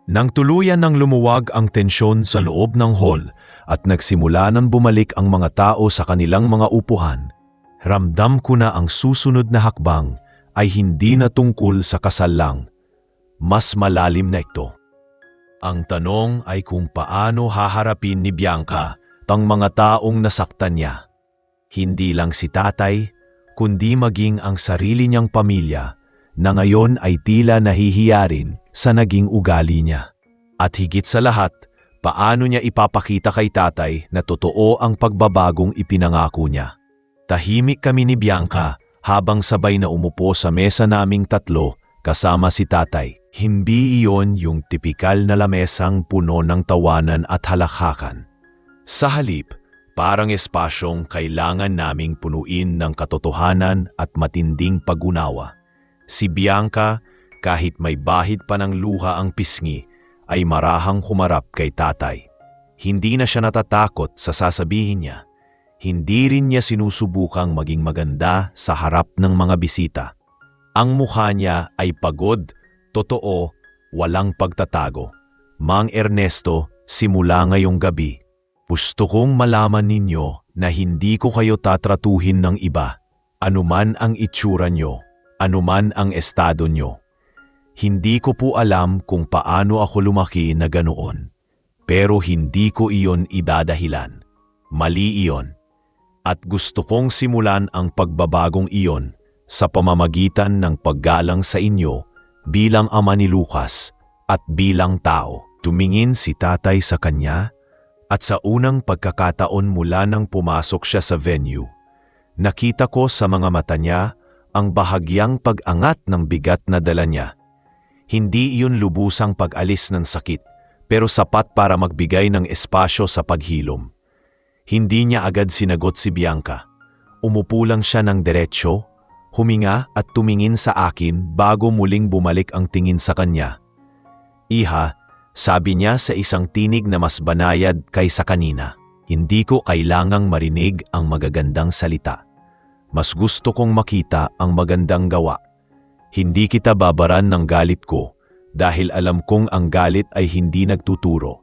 Nang tuluyan ng lumuwag ang tensyon sa loob ng hall at nagsimula nang bumalik ang mga tao sa kanilang mga upuhan, ramdam ko na ang susunod na hakbang ay hindi na tungkol sa kasal lang. Mas malalim na ito. Ang tanong ay kung paano haharapin ni Bianca ang mga taong nasaktan niya. Hindi lang si tatay, kundi maging ang sarili niyang pamilya na ngayon ay tila nahihiya rin sa naging ugali niya. At higit sa lahat, paano niya ipapakita kay tatay na totoo ang pagbabagong ipinangako niya. Tahimik kami ni Bianca habang sabay na umupo sa mesa naming tatlo kasama si tatay. Hindi iyon yung tipikal na lamesang puno ng tawanan at halakhakan. Sa halip, parang espasyong kailangan naming punuin ng katotohanan at matinding pag-unawa. Si Bianca, kahit may bahid pa ng luha ang pisngi, ay marahang humarap kay tatay. Hindi na siya natatakot sa sasabihin niya. Hindi rin niya sinusubukang maging maganda sa harap ng mga bisita. Ang mukha niya ay pagod, totoo, walang pagtatago. Mang Ernesto, simula ngayong gabi, gusto kong malaman ninyo na hindi ko kayo tatratuhin ng iba, anuman ang itsura nyo, anuman ang estado nyo. Hindi ko po alam kung paano ako lumaki na ganoon, pero hindi ko iyon idadahilan. Mali iyon. At gusto kong simulan ang pagbabagong iyon sa pamamagitan ng paggalang sa inyo bilang ama ni Lucas at bilang tao. Tumingin si tatay sa kanya at sa unang pagkakataon mula nang pumasok siya sa venue, nakita ko sa mga mata niya ang bahagyang pag-angat ng bigat na dala niya. Hindi iyon lubusang pag-alis ng sakit, pero sapat para magbigay ng espasyo sa paghilom. Hindi niya agad sinagot si Bianca. Umupo lang siya ng diretsyo, huminga at tumingin sa akin bago muling bumalik ang tingin sa kanya. "Iha," sabi niya sa isang tinig na mas banayad kaysa kanina, "hindi ko kailangang marinig ang magagandang salita. Mas gusto kong makita ang magandang gawa. Hindi kita babaran ng galit ko dahil alam kong ang galit ay hindi nagtuturo.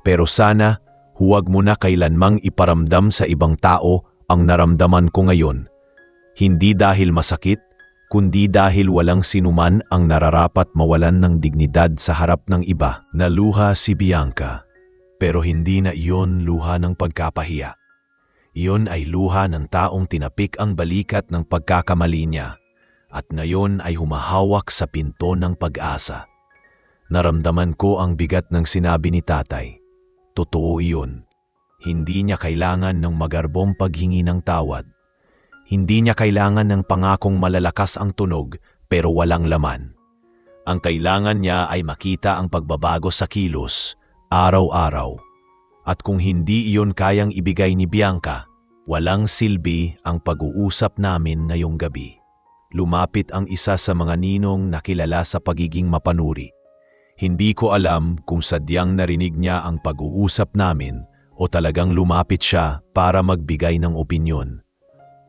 Pero sana huwag mo na kailanmang iparamdam sa ibang tao ang naramdaman ko ngayon. Hindi dahil masakit, kundi dahil walang sinuman ang nararapat mawalan ng dignidad sa harap ng iba." Naluha si Bianca, pero hindi na iyon luha ng pagkapahiya. Iyon ay luha ng taong tinapik ang balikat ng pagkakamali niya at ngayon ay humahawak sa pinto ng pag-asa. Naramdaman ko ang bigat ng sinabi ni tatay. Totoo iyon. Hindi niya kailangan ng magarbong paghingi ng tawad. Hindi niya kailangan ng pangakong malalakas ang tunog pero walang laman. Ang kailangan niya ay makita ang pagbabago sa kilos, araw-araw. At kung hindi iyon kayang ibigay ni Bianca, walang silbi ang pag-uusap namin ngayong gabi. Lumapit ang isa sa mga ninong na kilala sa pagiging mapanuri. Hindi ko alam kung sadyang narinig niya ang pag-uusap namin o talagang lumapit siya para magbigay ng opinyon.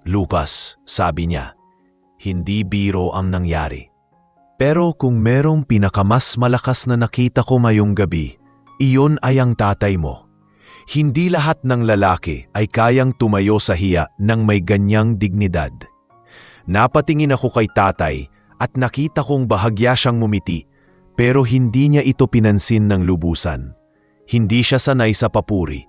"Lucas," sabi niya, "hindi biro ang nangyari. Pero kung merong pinakamas malakas na nakita ko ngayong gabi, iyon ay ang tatay mo. Hindi lahat ng lalaki ay kayang tumayo sa hiya ng may ganyang dignidad." Napatingin ako kay tatay at nakita kong bahagya siyang ngumiti, pero hindi niya ito pinansin ng lubusan. Hindi siya sanay sa papuri.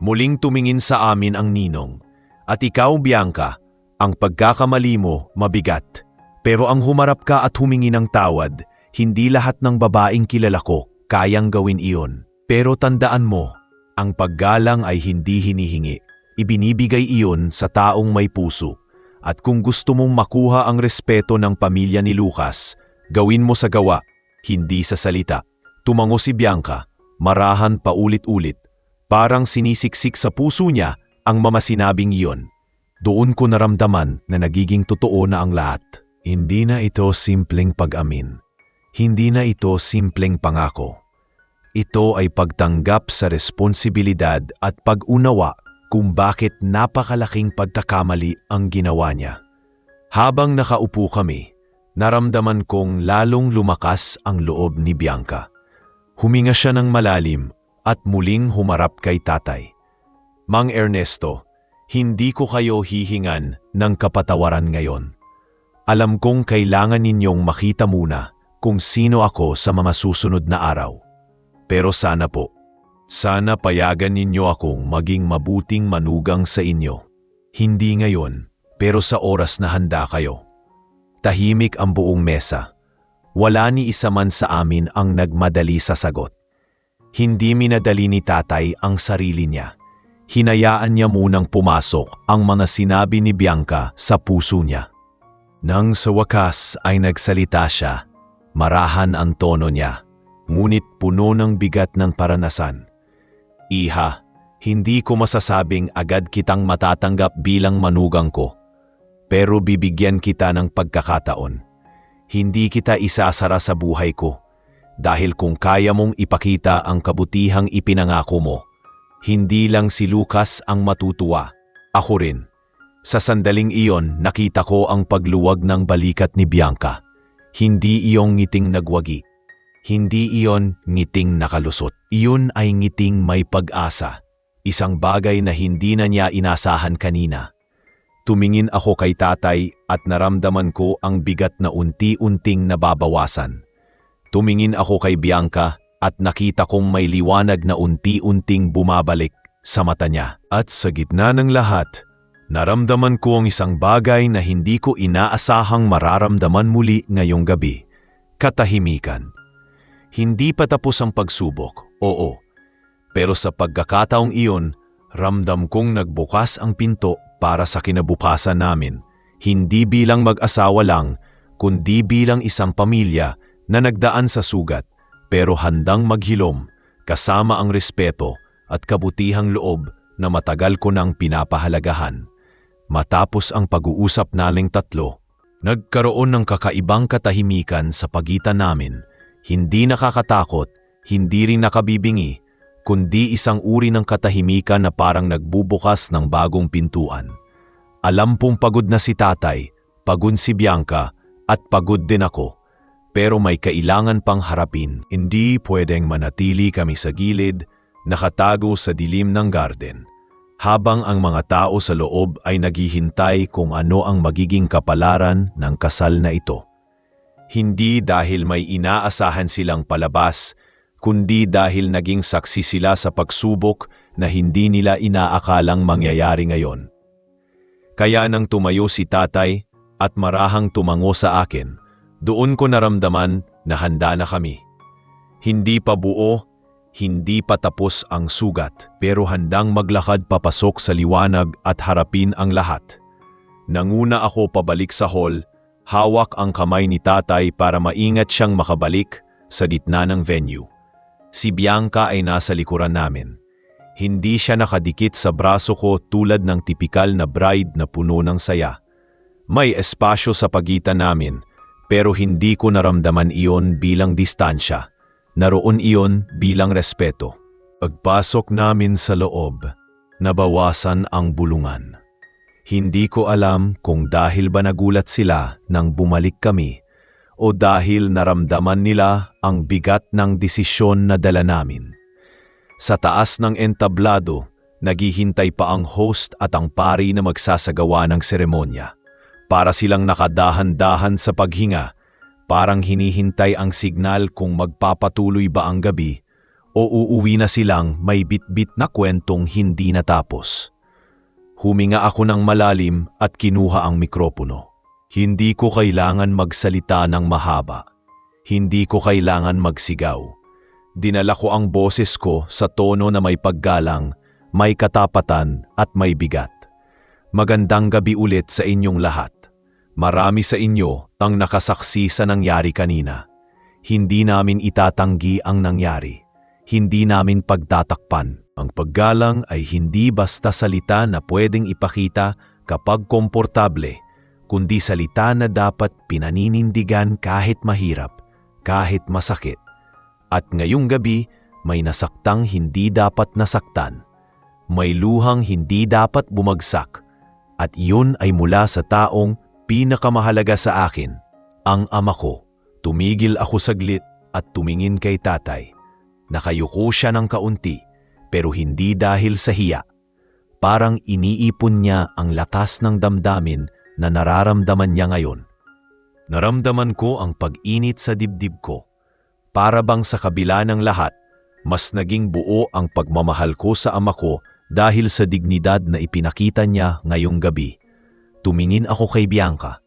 Muling tumingin sa amin ang ninong. "At ikaw, Bianca, ang pagkakamali mo mabigat. Pero ang humarap ka at humingi ng tawad, hindi lahat ng babaeng kilala ko kayang gawin iyon. Pero tandaan mo, ang paggalang ay hindi hinihingi. Ibinibigay iyon sa taong may puso. At kung gusto mong makuha ang respeto ng pamilya ni Lucas, gawin mo sa gawa, hindi sa salita." Tumango si Bianca, marahan paulit-ulit. Parang sinisiksik sa puso niya ang mga sinabing iyon. Doon ko naramdaman na nagiging totoo na ang lahat. Hindi na ito simpleng pag-amin. Hindi na ito simpleng pangako. Ito ay pagtanggap sa responsibilidad at pag-unawa kung bakit napakalaking pagkakamali ang ginawa niya. Habang nakaupo kami, naramdaman kong lalong lumakas ang loob ni Bianca. Huminga siya ng malalim at muling humarap kay tatay. "Mang Ernesto, hindi ko kayo hihingan ng kapatawaran ngayon. Alam kong kailangan ninyong makita muna kung sino ako sa mga susunod na araw. Pero sana payagan ninyo akong maging mabuting manugang sa inyo. Hindi ngayon, pero sa oras na handa kayo." Tahimik ang buong mesa. Wala ni isa man sa amin ang nagmadali sa sagot. Hindi minadali ni tatay ang sarili niya. Hinayaan niya munang pumasok ang mga sinabi ni Bianca sa puso niya. Nang sa wakas ay nagsalita siya, marahan ang tono niya, ngunit puno ng bigat ng paranasan. "Iha, hindi ko masasabing agad kitang matatanggap bilang manugang ko. Pero bibigyan kita ng pagkakataon. Hindi kita isasara sa buhay ko. Dahil kung kaya mong ipakita ang kabutihang ipinangako mo, hindi lang si Lucas ang matutuwa, ako rin." Sa sandaling iyon, nakita ko ang pagluwag ng balikat ni Bianca. Hindi iyong ngiting nagwagi. Hindi iyon ngiting nakalusot. Iyon ay ngiting may pag-asa. Isang bagay na hindi na niya inasahan kanina. Tumingin ako kay tatay at naramdaman ko ang bigat na unti-unting nababawasan. Tumingin ako kay Bianca at nakita kong may liwanag na unti-unting bumabalik sa mata niya. At sa gitna ng lahat, naramdaman ko ang isang bagay na hindi ko inaasahang mararamdaman muli ngayong gabi. Katahimikan. Hindi pa tapos ang pagsubok, oo. Pero sa pagkakataong iyon, ramdam kong nagbukas ang pinto para sa kinabukasan namin. Hindi bilang mag-asawa lang, kundi bilang isang pamilya na nagdaan sa sugat, pero handang maghilom, kasama ang respeto at kabutihang loob na matagal ko nang pinapahalagahan. Matapos ang pag-uusap naming tatlo, nagkaroon ng kakaibang katahimikan sa pagitan namin. Hindi nakakatakot, hindi rin nakabibingi, kundi isang uri ng katahimikan na parang nagbubukas ng bagong pintuan. Alam pong pagod na si tatay, pagod si Bianca, at pagod din ako. Pero may kailangan pang harapin. Hindi pwedeng manatili kami sa gilid, nakatago sa dilim ng garden, habang ang mga tao sa loob ay naghihintay kung ano ang magiging kapalaran ng kasal na ito. Hindi dahil may inaasahan silang palabas, kundi dahil naging saksi sila sa pagsubok na hindi nila inaakalang mangyayari ngayon. Kaya nang tumayo si tatay at marahang tumango sa akin, doon ko naramdaman na handa na kami. Hindi pa buo, hindi pa tapos ang sugat, pero handang maglakad papasok sa liwanag at harapin ang lahat. Nanguna ako pabalik sa hall, hawak ang kamay ni tatay para maingat siyang makabalik sa gitna ng venue. Si Bianca ay nasa likuran namin. Hindi siya nakadikit sa braso ko tulad ng tipikal na bride na puno ng saya. May espasyo sa pagitan namin, pero hindi ko naramdaman iyon bilang distansya. Naroon iyon bilang respeto. Pagpasok namin sa loob, nabawasan ang bulungan. Hindi ko alam kung dahil ba nagulat sila nang bumalik kami o dahil naramdaman nila ang bigat ng desisyon na dala namin. Sa taas ng entablado, naghihintay pa ang host at ang pari na magsasagawa ng seremonya. Para silang nakadahan-dahan sa paghinga, parang hinihintay ang signal kung magpapatuloy ba ang gabi o uuwi na silang may bit-bit na kwentong hindi natapos. Huminga ako ng malalim at kinuha ang mikropono. Hindi ko kailangan magsalita ng mahaba. Hindi ko kailangan magsigaw. Dinala ko ang boses ko sa tono na may paggalang, may katapatan at may bigat. Magandang gabi ulit sa inyong lahat. Marami sa inyo ang nakasaksi sa nangyari kanina. Hindi namin itatanggi ang nangyari. Hindi namin pagtatakpan. Ang paggalang ay hindi basta salita na pwedeng ipakita kapag komportable, kundi salita na dapat pinaninindigan kahit mahirap, kahit masakit. At ngayong gabi, may nasaktang hindi dapat nasaktan. May luhang hindi dapat bumagsak. At iyon ay mula sa taong pinakamahalaga sa akin, ang ama ko. Tumigil ako saglit at tumingin kay tatay. Nakayuko siya ng kaunti, pero hindi dahil sa hiya. Parang iniipon niya ang lakas ng damdamin na nararamdaman niya ngayon. Naramdaman ko ang pag-init sa dibdib ko. Para bang sa kabila ng lahat, mas naging buo ang pagmamahal ko sa ama ko dahil sa dignidad na ipinakita niya ngayong gabi. Tumingin ako kay Bianca.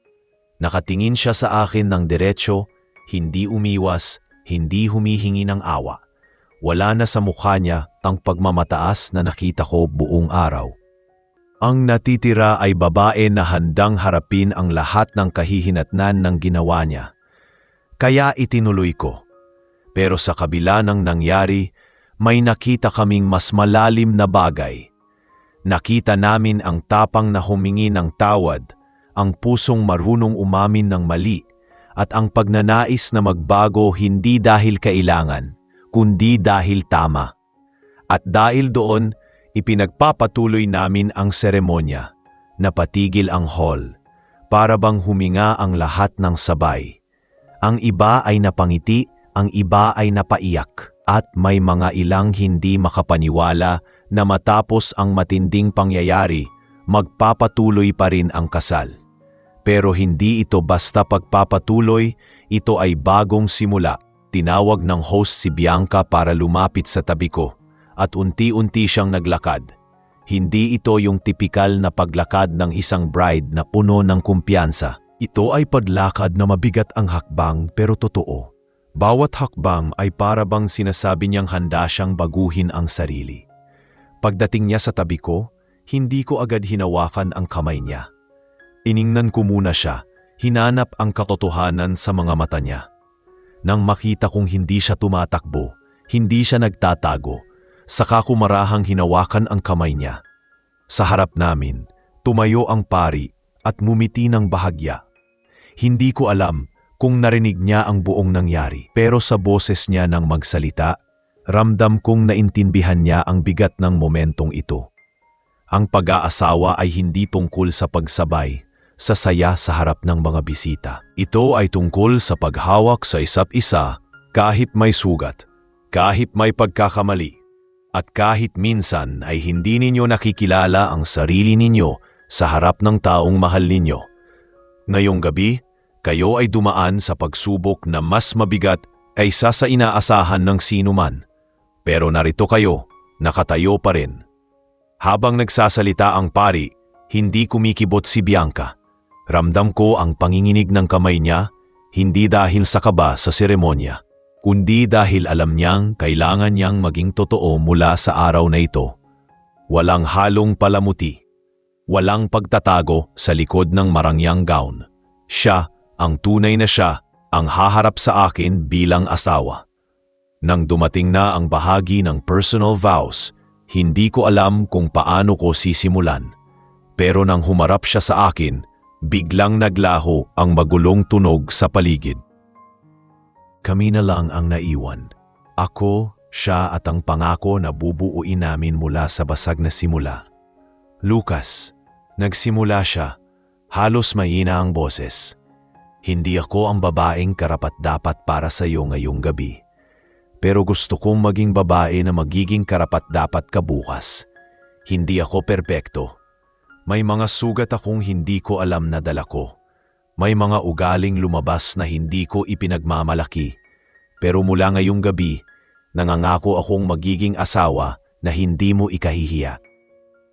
Nakatingin siya sa akin ng diretsyo, hindi umiwas, hindi humihingi ng awa. Wala na sa mukha niya ang pagmamataas na nakita ko buong araw. Ang natitira ay babae na handang harapin ang lahat ng kahihinatnan ng ginawa niya. Kaya itinuloy ko. Pero sa kabila ng nangyari, may nakita kaming mas malalim na bagay. Nakita namin ang tapang na humingi ng tawad, ang pusong marunong umamin ng mali, at ang pagnanais na magbago hindi dahil kailangan, kundi dahil tama. At dahil doon, ipinagpapatuloy namin ang seremonya. Napatigil ang hall, para bang huminga ang lahat ng sabay. Ang iba ay napangiti, ang iba ay napaiyak, at may mga ilang hindi makapaniwala na matapos ang matinding pangyayari, magpapatuloy pa rin ang kasal. Pero hindi ito basta pagpapatuloy, ito ay bagong simula. Tinawag ng host si Bianca para lumapit sa tabi ko at unti-unti siyang naglakad. Hindi ito yung tipikal na paglakad ng isang bride na puno ng kumpiyansa. Ito ay paglakad na mabigat ang hakbang pero totoo. Bawat hakbang ay para bang sinasabi niyang handa siyang baguhin ang sarili. Pagdating niya sa tabi ko, hindi ko agad hinawakan ang kamay niya. Iningnan ko muna siya, hinanap ang katotohanan sa mga mata niya. Nang makita kong hindi siya tumatakbo, hindi siya nagtatago, saka ko marahang hinawakan ang kamay niya. Sa harap namin, tumayo ang pari at ngumiti ng bahagya. Hindi ko alam kung narinig niya ang buong nangyari, pero sa boses niya nang magsalita, ramdam kong naintindihan niya ang bigat ng momentong ito. Ang pag-aasawa ay hindi tungkol sa pagsabay, sa saya sa harap ng mga bisita. Ito ay tungkol sa paghawak sa isa't isa kahit may sugat, kahit may pagkakamali, at kahit minsan ay hindi ninyo nakikilala ang sarili ninyo sa harap ng taong mahal ninyo. Ngayong gabi, kayo ay dumaan sa pagsubok na mas mabigat kaysa sa inaasahan ng sinuman. Pero narito kayo, nakatayo pa rin. Habang nagsasalita ang pari, hindi kumikibot si Bianca. Ramdam ko ang panginginig ng kamay niya, hindi dahil sa kaba sa seremonya, kundi dahil alam niyang kailangan niyang maging totoo mula sa araw na ito. Walang halong palamuti, walang pagtatago sa likod ng marangyang gown. Siya, ang tunay na siya, ang haharap sa akin bilang asawa. Nang dumating na ang bahagi ng personal vows, hindi ko alam kung paano ko sisimulan. Pero nang humarap siya sa akin, biglang naglaho ang magulong tunog sa paligid. Kami na lang ang naiwan. Ako, siya at ang pangako na bubuuin namin mula sa basag na simula. Lucas, nagsimula siya. Halos mahina ang boses. Hindi ako ang babaeng karapat-dapat para sa iyo ngayong gabi. Pero gusto kong maging babae na magiging karapat-dapat ka bukas. Hindi ako perpekto. May mga sugat akong hindi ko alam na dala ko. May mga ugaling lumabas na hindi ko ipinagmamalaki. Pero mula ngayong gabi, nangangako akong magiging asawa na hindi mo ikahihiya.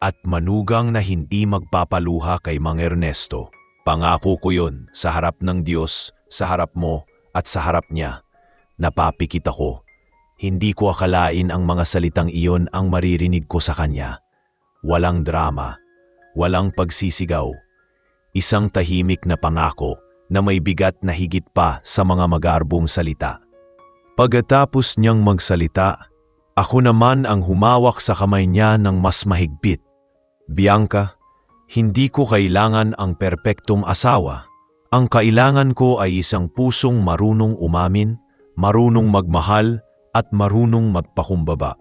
At manugang na hindi magpapaluha kay Mang Ernesto. Pangako ko yun sa harap ng Diyos, sa harap mo at sa harap niya. Napapikit ako. Hindi ko akalain ang mga salitang iyon ang maririnig ko sa kanya. Walang drama. Walang pagsisigaw. Isang tahimik na pangako na may bigat na higit pa sa mga magarbong salita. Pagkatapos niyang magsalita, ako naman ang humawak sa kamay niya ng mas mahigpit. Bianca, hindi ko kailangan ang perpektong asawa. Ang kailangan ko ay isang pusong marunong umamin, marunong magmahal at marunong magpakumbaba.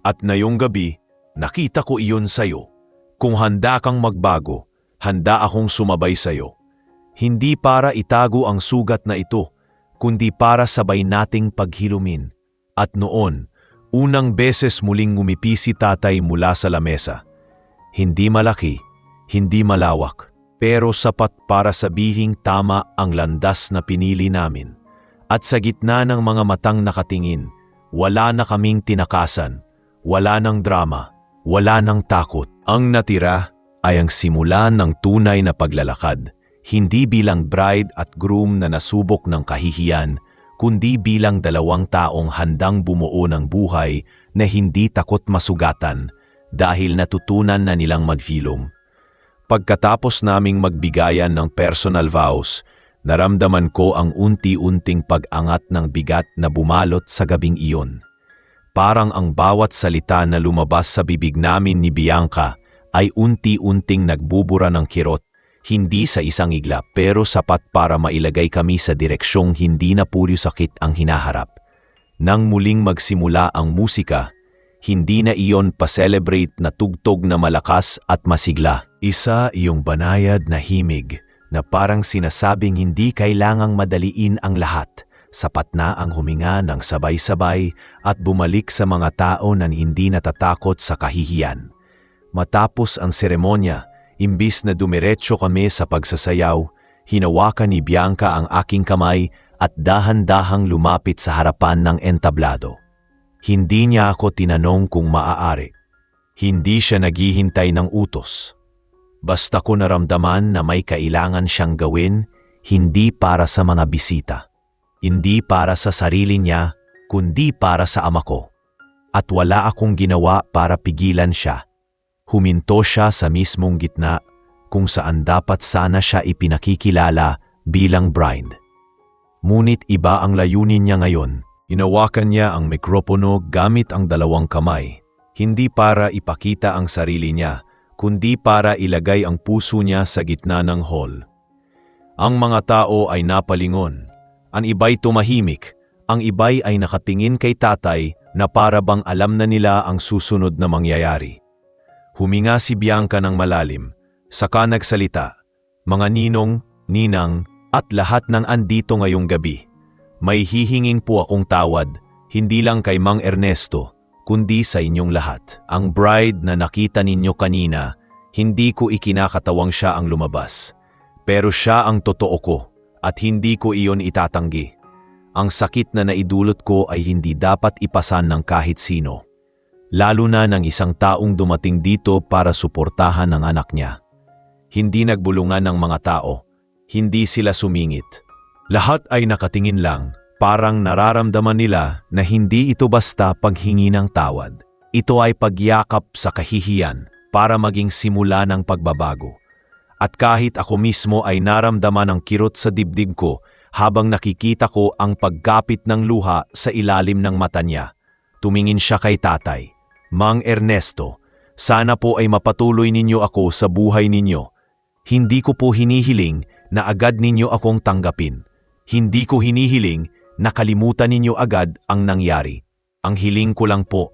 At ngayong gabi, nakita ko iyon sa'yo. Kung handa kang magbago, handa akong sumabay sa'yo. Hindi para itago ang sugat na ito, kundi para sabay nating paghilumin. At noon, unang beses muling ngumipi si tatay mula sa lamesa. Hindi malaki, hindi malawak, pero sapat para sabihing tama ang landas na pinili namin. At sa gitna ng mga matang nakatingin, wala na kaming tinakasan, wala nang drama, wala nang takot. Ang natira ay ang simula ng tunay na paglalakad, hindi bilang bride at groom na nasubok ng kahihiyan, kundi bilang dalawang taong handang bumuo ng buhay na hindi takot masugatan dahil natutunan na nilang maghilom. Pagkatapos naming magbigayan ng personal vows, naramdaman ko ang unti-unting pag-angat ng bigat na bumalot sa gabing iyon. Parang ang bawat salita na lumabas sa bibig namin ni Bianca ay unti-unting nagbubura ng kirot, hindi sa isang igla pero sapat para mailagay kami sa direksyong hindi na puro sakit ang hinaharap. Nang muling magsimula ang musika, hindi na iyon pa-celebrate na tugtog na malakas at masigla. Isa iyong banayad na himig na parang sinasabing hindi kailangang madaliin ang lahat. Sapat na ang huminga ng sabay-sabay at bumalik sa mga tao na hindi natatakot sa kahihiyan. Matapos ang seremonya, imbis na dumiretso kami sa pagsasayaw, hinawakan ni Bianca ang aking kamay at dahan-dahang lumapit sa harapan ng entablado. Hindi niya ako tinanong kung maaari. Hindi siya naghihintay ng utos. Basta ko naramdaman na may kailangan siyang gawin, hindi para sa mga bisita. Hindi para sa sarili niya, kundi para sa ama ko. At wala akong ginawa para pigilan siya. Huminto siya sa mismong gitna kung saan dapat sana siya ipinakikilala bilang bride. Ngunit iba ang layunin niya ngayon. Hinawakan niya ang mikropono gamit ang dalawang kamay. Hindi para ipakita ang sarili niya, kundi para ilagay ang puso niya sa gitna ng hall. Ang mga tao ay napalingon. Ang iba'y tumahimik. Ang iba'y ay nakatingin kay tatay na para bang alam na nila ang susunod na mangyayari. Huminga si Bianca ng malalim. Saka nagsalita, "Mga ninong, ninang, at lahat ng andito ngayong gabi. May hihinging po akong tawad, hindi lang kay Mang Ernesto, kundi sa inyong lahat. Ang bride na nakita ninyo kanina, hindi ko ikinakatawang siya ang lumabas. Pero siya ang totoo ko at hindi ko iyon itatanggi. Ang sakit na naidulot ko ay hindi dapat ipasan ng kahit sino. Lalo na ng isang taong dumating dito para suportahan ang anak niya. Hindi nagbulungan ng mga tao, hindi sila sumingit. Lahat ay nakatingin lang, parang nararamdaman nila na hindi ito basta paghingi ng tawad. Ito ay pagyakap sa kahihiyan para maging simula ng pagbabago. At kahit ako mismo ay naramdaman ang kirot sa dibdib ko habang nakikita ko ang pagkapit ng luha sa ilalim ng mata niya, tumingin siya kay tatay. "Mang Ernesto, sana po ay mapatuloy ninyo ako sa buhay ninyo. Hindi ko po hinihiling na agad ninyo akong tanggapin. Hindi ko hinihiling na kalimutan ninyo agad ang nangyari. Ang hiling ko lang po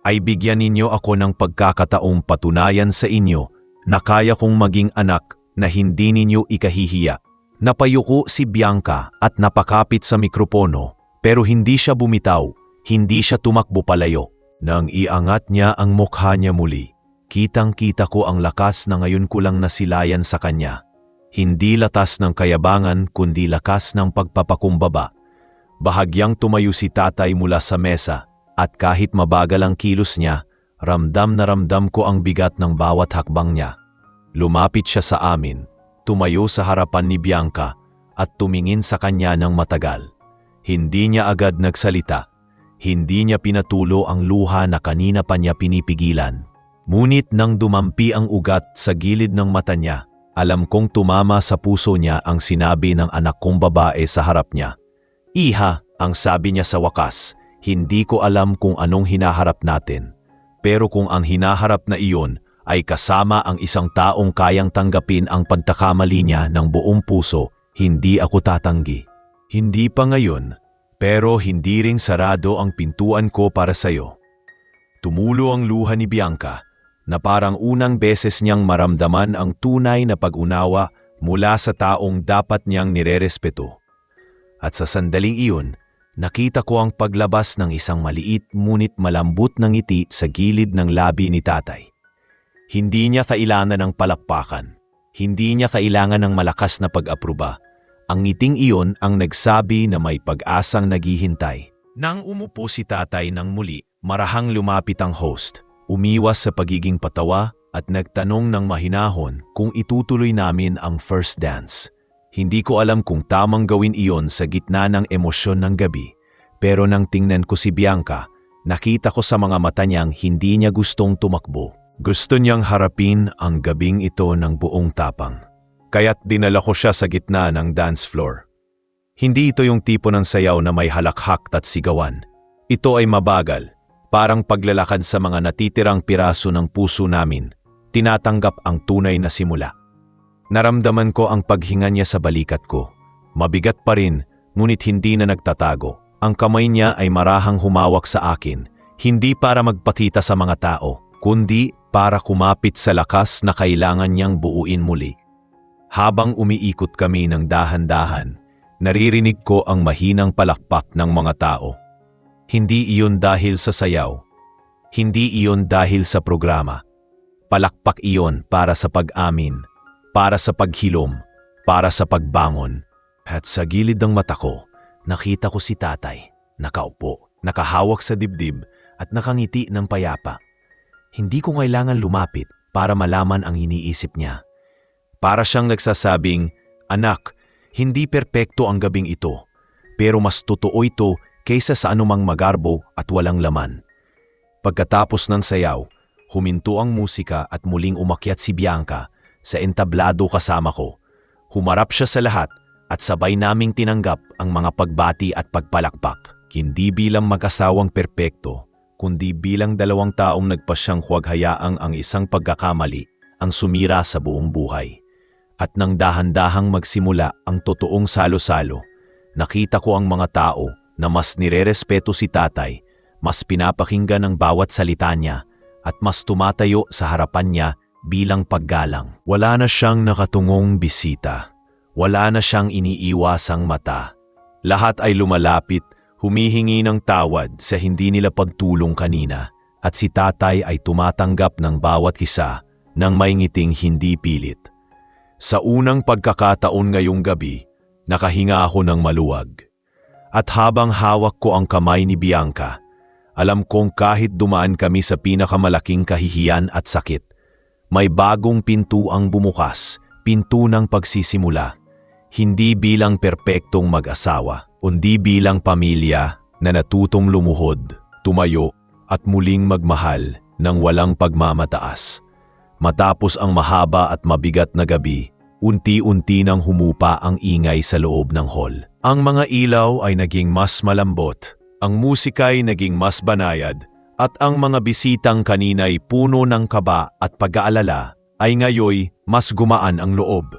ay bigyan ninyo ako ng pagkakataong patunayan sa inyo na kaya kong maging anak na hindi ninyo ikahihiya." Napayuko si Bianca at napakapit sa mikropono, pero hindi siya bumitaw, hindi siya tumakbo palayo. Nang iangat niya ang mukha niya muli, kitang-kita ko ang lakas na ngayon ko lang nasilayan sa kanya. Hindi lakas ng kayabangan kundi lakas ng pagpapakumbaba. Bahagyang tumayo si tatay mula sa mesa at kahit mabagal ang kilos niya, ramdam na ramdam ko ang bigat ng bawat hakbang niya. Lumapit siya sa amin, tumayo sa harapan ni Bianca at tumingin sa kanya ng matagal. Hindi niya agad nagsalita. Hindi niya pinatulo ang luha na kanina pa niya pinipigilan. Ngunit nang dumampi ang ugat sa gilid ng mata niya, alam kong tumama sa puso niya ang sinabi ng anak kong babae sa harap niya. "Iha," ang sabi niya sa wakas, "hindi ko alam kung anong hinaharap natin. Pero kung ang hinaharap na iyon ay kasama ang isang taong kayang tanggapin ang pagkakamali niya ng buong puso, hindi ako tatanggi. Hindi pa ngayon, pero hindi rin sarado ang pintuan ko para sa'yo." Tumulo ang luha ni Bianca na parang unang beses niyang maramdaman ang tunay na pag-unawa mula sa taong dapat niyang nirerespeto. At sa sandaling iyon, nakita ko ang paglabas ng isang maliit ngunit malambot na ngiti sa gilid ng labi ni tatay. Hindi niya kailangan ng palakpakan. Hindi niya kailangan ng malakas na pag-apruba. Ang ngiting iyon ang nagsabi na may pag-asang naghihintay. Nang umupo si tatay ng muli, marahang lumapit ang host. Umiwas sa pagiging patawa at nagtanong ng mahinahon kung itutuloy namin ang first dance. Hindi ko alam kung tamang gawin iyon sa gitna ng emosyon ng gabi. Pero nang tingnan ko si Bianca, nakita ko sa mga mata niyang hindi niya gustong tumakbo. Gusto niyang harapin ang gabing ito ng buong tapang. Kaya't dinala ko siya sa gitna ng dance floor. Hindi ito yung tipo ng sayaw na may halakhak at sigawan. Ito ay mabagal, parang paglalakad sa mga natitirang piraso ng puso namin. Tinatanggap ang tunay na simula. Naramdaman ko ang paghinga niya sa balikat ko. Mabigat pa rin, ngunit hindi na nagtatago. Ang kamay niya ay marahang humawak sa akin, hindi para magpakita sa mga tao, kundi para kumapit sa lakas na kailangan niyang buuin muli. Habang umiikot kami ng dahan-dahan, naririnig ko ang mahinang palakpak ng mga tao. Hindi iyon dahil sa sayaw. Hindi iyon dahil sa programa. Palakpak iyon para sa pag-amin, para sa paghilom, para sa pagbangon. At sa gilid ng mata ko, nakita ko si tatay, nakaupo, nakahawak sa dibdib at nakangiti ng payapa. Hindi ko kailangan lumapit para malaman ang iniisip niya. Para siyang nagsasabing, "Anak, hindi perpekto ang gabing ito, pero mas totoo ito kaysa sa anumang magarbo at walang laman." Pagkatapos ng sayaw, huminto ang musika at muling umakyat si Bianca sa entablado kasama ko. Humarap siya sa lahat at sabay naming tinanggap ang mga pagbati at pagpalakpak. Hindi bilang mag-asawang perpekto, kundi bilang dalawang taong nagpasyang huwag hayaang ang isang pagkakamali ang sumira sa buong buhay. At nang dahan-dahang magsimula ang totoong salo-salo, nakita ko ang mga tao na mas nirerespeto si tatay, mas pinapakinggan ang bawat salita niya, at mas tumatayo sa harapan niya bilang paggalang. Wala na siyang nakatungong bisita. Wala na siyang iniiwasang mata. Lahat ay lumalapit, humihingi ng tawad sa hindi nila pagtulong kanina, at si tatay ay tumatanggap ng bawat isa ng may ngiting hindi pilit. Sa unang pagkakataon ngayong gabi, nakahinga ako ng maluwag. At habang hawak ko ang kamay ni Bianca, alam kong kahit dumaan kami sa pinakamalaking kahihiyan at sakit, may bagong pinto ang bumukas, pinto ng pagsisimula. Hindi bilang perpektong mag-asawa, kundi bilang pamilya na natutong lumuhod, tumayo at muling magmahal ng walang pagmamataas. Matapos ang mahaba at mabigat na gabi, unti-unti nang humupa ang ingay sa loob ng hall. Ang mga ilaw ay naging mas malambot, ang musika ay naging mas banayad, at ang mga bisitang kanina'y puno ng kaba at pag-aalala ay ngayoy mas gumaan ang loob.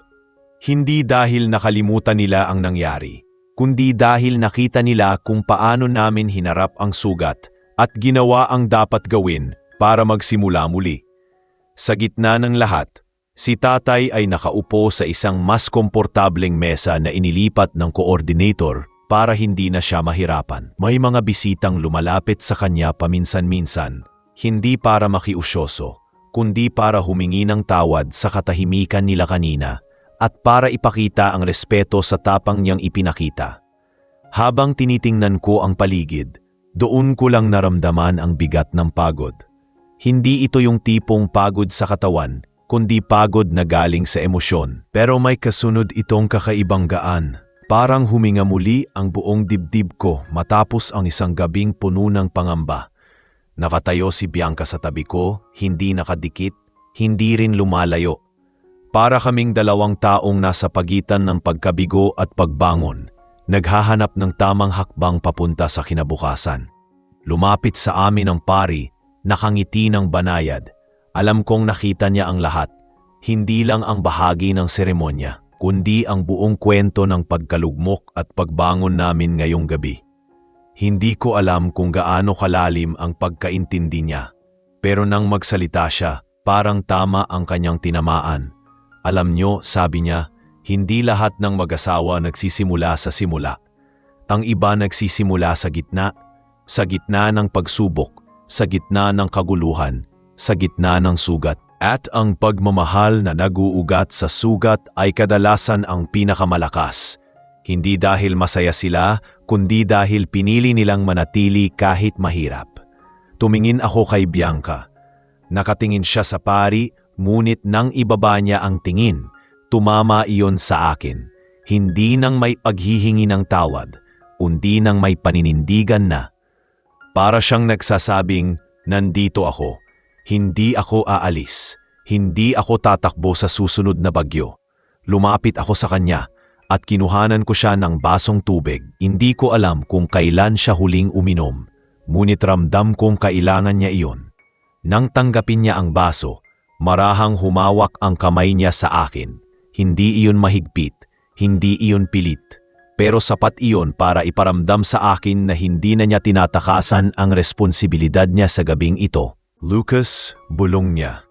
Hindi dahil nakalimutan nila ang nangyari, kundi dahil nakita nila kung paano namin hinarap ang sugat at ginawa ang dapat gawin para magsimula muli. Sa gitna ng lahat, si tatay ay nakaupo sa isang mas komportableng mesa na inilipat ng coordinator para hindi na siya mahirapan. May mga bisitang lumalapit sa kanya paminsan-minsan, hindi para makiusyoso, kundi para humingi ng tawad sa katahimikan nila kanina at para ipakita ang respeto sa tapang niyang ipinakita. Habang tinitingnan ko ang paligid, doon ko lang naramdaman ang bigat ng pagod. Hindi ito yung tipong pagod sa katawan, kundi pagod na galing sa emosyon. Pero may kasunod itong kakaibang gaan. Parang huminga muli ang buong dibdib ko matapos ang isang gabing puno ng pangamba. Nakatayo si Bianca sa tabi ko, hindi nakadikit, hindi rin lumalayo. Para kaming dalawang taong nasa pagitan ng pagkabigo at pagbangon, naghahanap ng tamang hakbang papunta sa kinabukasan. Lumapit sa amin ang pari, nakangiti ng banayad. Alam kong nakita niya ang lahat, hindi lang ang bahagi ng seremonya, kundi ang buong kwento ng pagkalugmok at pagbangon namin ngayong gabi. Hindi ko alam kung gaano kalalim ang pagkaintindi niya, pero nang magsalita siya, parang tama ang kanyang tinamaan. Alam nyo, sabi niya, hindi lahat ng mag-asawa nagsisimula sa simula. Ang iba nagsisimula sa gitna ng pagsubok, sa gitna ng kaguluhan, sa gitna ng sugat. At ang pagmamahal na nag-uugat sa sugat ay kadalasan ang pinakamalakas. Hindi dahil masaya sila, kundi dahil pinili nilang manatili kahit mahirap. Tumingin ako kay Bianca. Nakatingin siya sa pari, ngunit nang ibaba niya ang tingin, tumama iyon sa akin. Hindi nang may paghihingi ng tawad, kundi nang may paninindigan na. Para siyang nagsasabing, nandito ako. Hindi ako aalis. Hindi ako tatakbo sa susunod na bagyo. Lumapit ako sa kanya at kinuhanan ko siya ng basong tubig. Hindi ko alam kung kailan siya huling uminom, ngunit ramdam kong kailangan niya iyon. Nang tanggapin niya ang baso, marahang humawak ang kamay niya sa akin. Hindi iyon mahigpit, hindi iyon pilit, pero sapat iyon para iparamdam sa akin na hindi na niya tinatakasan ang responsibilidad niya sa gabing ito. Lucas, bulong niya.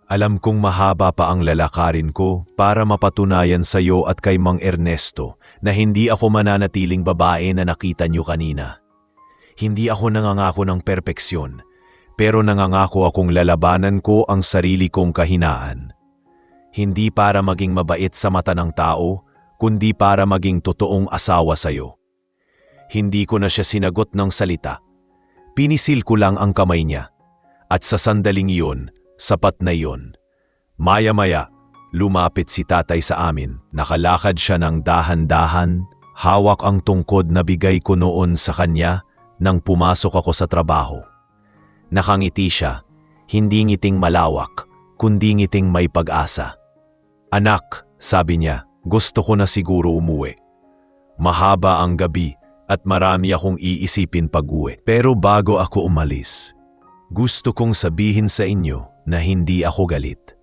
Alam kong mahaba pa ang lalakarin ko para mapatunayan sa iyo at kay Mang Ernesto na hindi ako mananatiling babae na nakita niyo kanina. Hindi ako nangangako ng perpeksyon, pero nangangako akong lalabanan ko ang sarili kong kahinaan. Hindi para maging mabait sa mata ng tao, kundi para maging totoong asawa sa iyo. Hindi ko na siya sinagot ng salita, Pinisil ko lang ang kamay niya. At sa sandaling iyon, sapat na iyon. Maya-maya, lumapit si tatay sa amin. Nakalakad siya ng dahan-dahan, hawak ang tungkod na bigay ko noon sa kanya nang pumasok ako sa trabaho. Nakangiti siya, hindi ngiting malawak, kundi ngiting may pag-asa. Anak, sabi niya, gusto ko na siguro umuwi. Mahaba ang gabi at marami akong iisipin pag-uwi. Pero bago ako umalis, gusto kong sabihin sa inyo na hindi ako galit.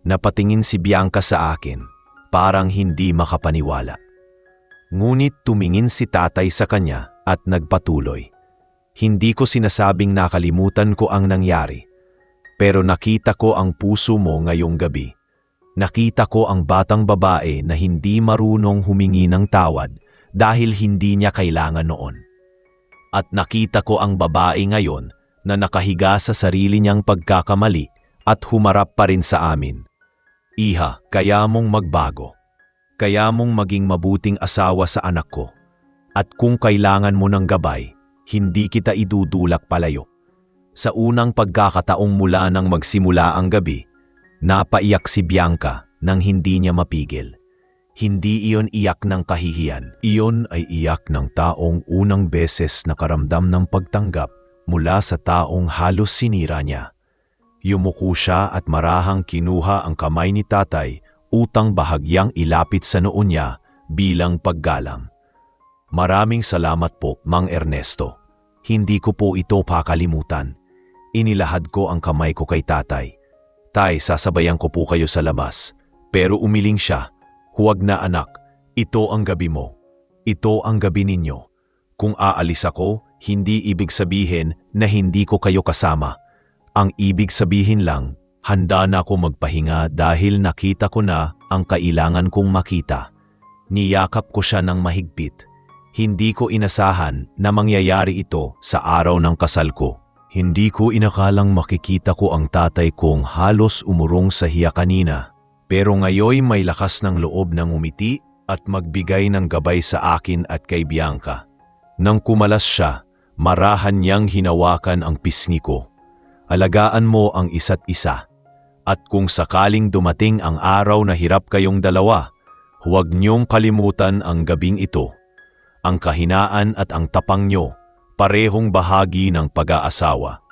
Napatingin si Bianca sa akin, parang hindi makapaniwala. Ngunit tumingin si tatay sa kanya at nagpatuloy. Hindi ko sinasabing nakalimutan ko ang nangyari, pero nakita ko ang puso mo ngayong gabi. Nakita ko ang batang babae na hindi marunong humingi ng tawad dahil hindi niya kailangan noon. At nakita ko ang babae ngayon na nakahiga sa sarili niyang pagkakamali at humarap pa rin sa amin. Iha, kaya mong magbago. Kaya mong maging mabuting asawa sa anak ko. At kung kailangan mo ng gabay, hindi kita idudulak palayo. Sa unang pagkakataong mula nang magsimula ang gabi, napaiyak si Bianca nang hindi niya mapigil. Hindi iyon iyak ng kahihiyan. Iyon ay iyak ng taong unang beses nakaramdam ng pagtanggap mula sa taong halos sinira niya. Yumuko siya at marahang kinuha ang kamay ni tatay utang bahagyang ilapit sa noo niya bilang paggalang. Maraming salamat po, Mang Ernesto. Hindi ko po ito pakalimutan. Inilahad ko ang kamay ko kay tatay. Tay, sasabayan ko po kayo sa labas. Pero umiling siya. Huwag na anak, ito ang gabi mo. Ito ang gabi ninyo. Kung aalis ako, hindi ibig sabihin na hindi ko kayo kasama. Ang ibig sabihin lang, handa na ako magpahinga dahil nakita ko na ang kailangan kong makita. Niyakap ko siya ng mahigpit. Hindi ko inasahan na mangyayari ito sa araw ng kasal ko. Hindi ko inakalang makikita ko ang tatay kong halos umurong sa hiya kanina. Pero ngayoy may lakas ng loob ng umiti at magbigay ng gabay sa akin at kay Bianca. Nang kumalas siya, marahan niyang hinawakan ang pisngi ko. Alagaan mo ang isa't isa. At kung sakaling dumating ang araw na hirap kayong dalawa, huwag niyong kalimutan ang gabing ito. Ang kahinaan at ang tapang niyo, parehong bahagi ng pag-aasawa.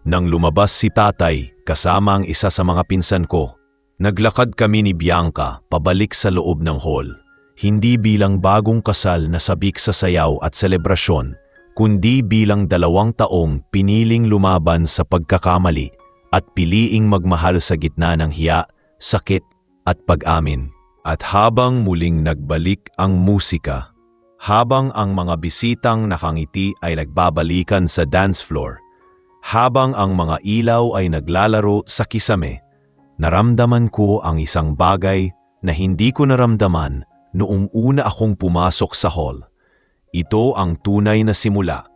Nang lumabas si tatay kasama ang isa sa mga pinsan ko, naglakad kami ni Bianca pabalik sa loob ng hall. Hindi bilang bagong kasal na sabik sa sayaw at selebrasyon, kundi bilang 2 taong piniling lumaban sa pagkakamali at piliing magmahal sa gitna ng hiya, sakit at pag-amin. At habang muling nagbalik ang musika, habang ang mga bisitang nakangiti ay nagbabalikan sa dance floor, habang ang mga ilaw ay naglalaro sa kisame, naramdaman ko ang isang bagay na hindi ko naramdaman noong una akong pumasok sa hall. Ito ang tunay na simula,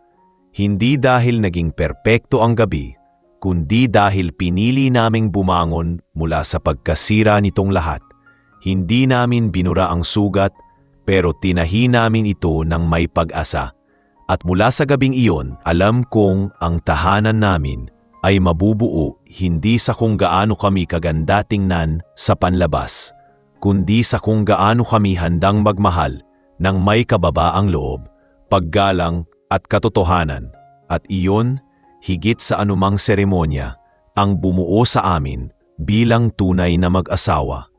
hindi dahil naging perpekto ang gabi, kundi dahil pinili naming bumangon mula sa pagkasira nitong lahat. Hindi namin binura ang sugat, pero tinahi namin ito ng may pag-asa. At mula sa gabing iyon, alam kong ang tahanan namin ay mabubuo hindi sa kung gaano kami kaganda tingnan sa panlabas, kundi sa kung gaano kami handang magmahal ng may kababaang loob, paggalang at katotohanan. At iyon, higit sa anumang seremonya, ang bumuo sa amin bilang tunay na mag-asawa.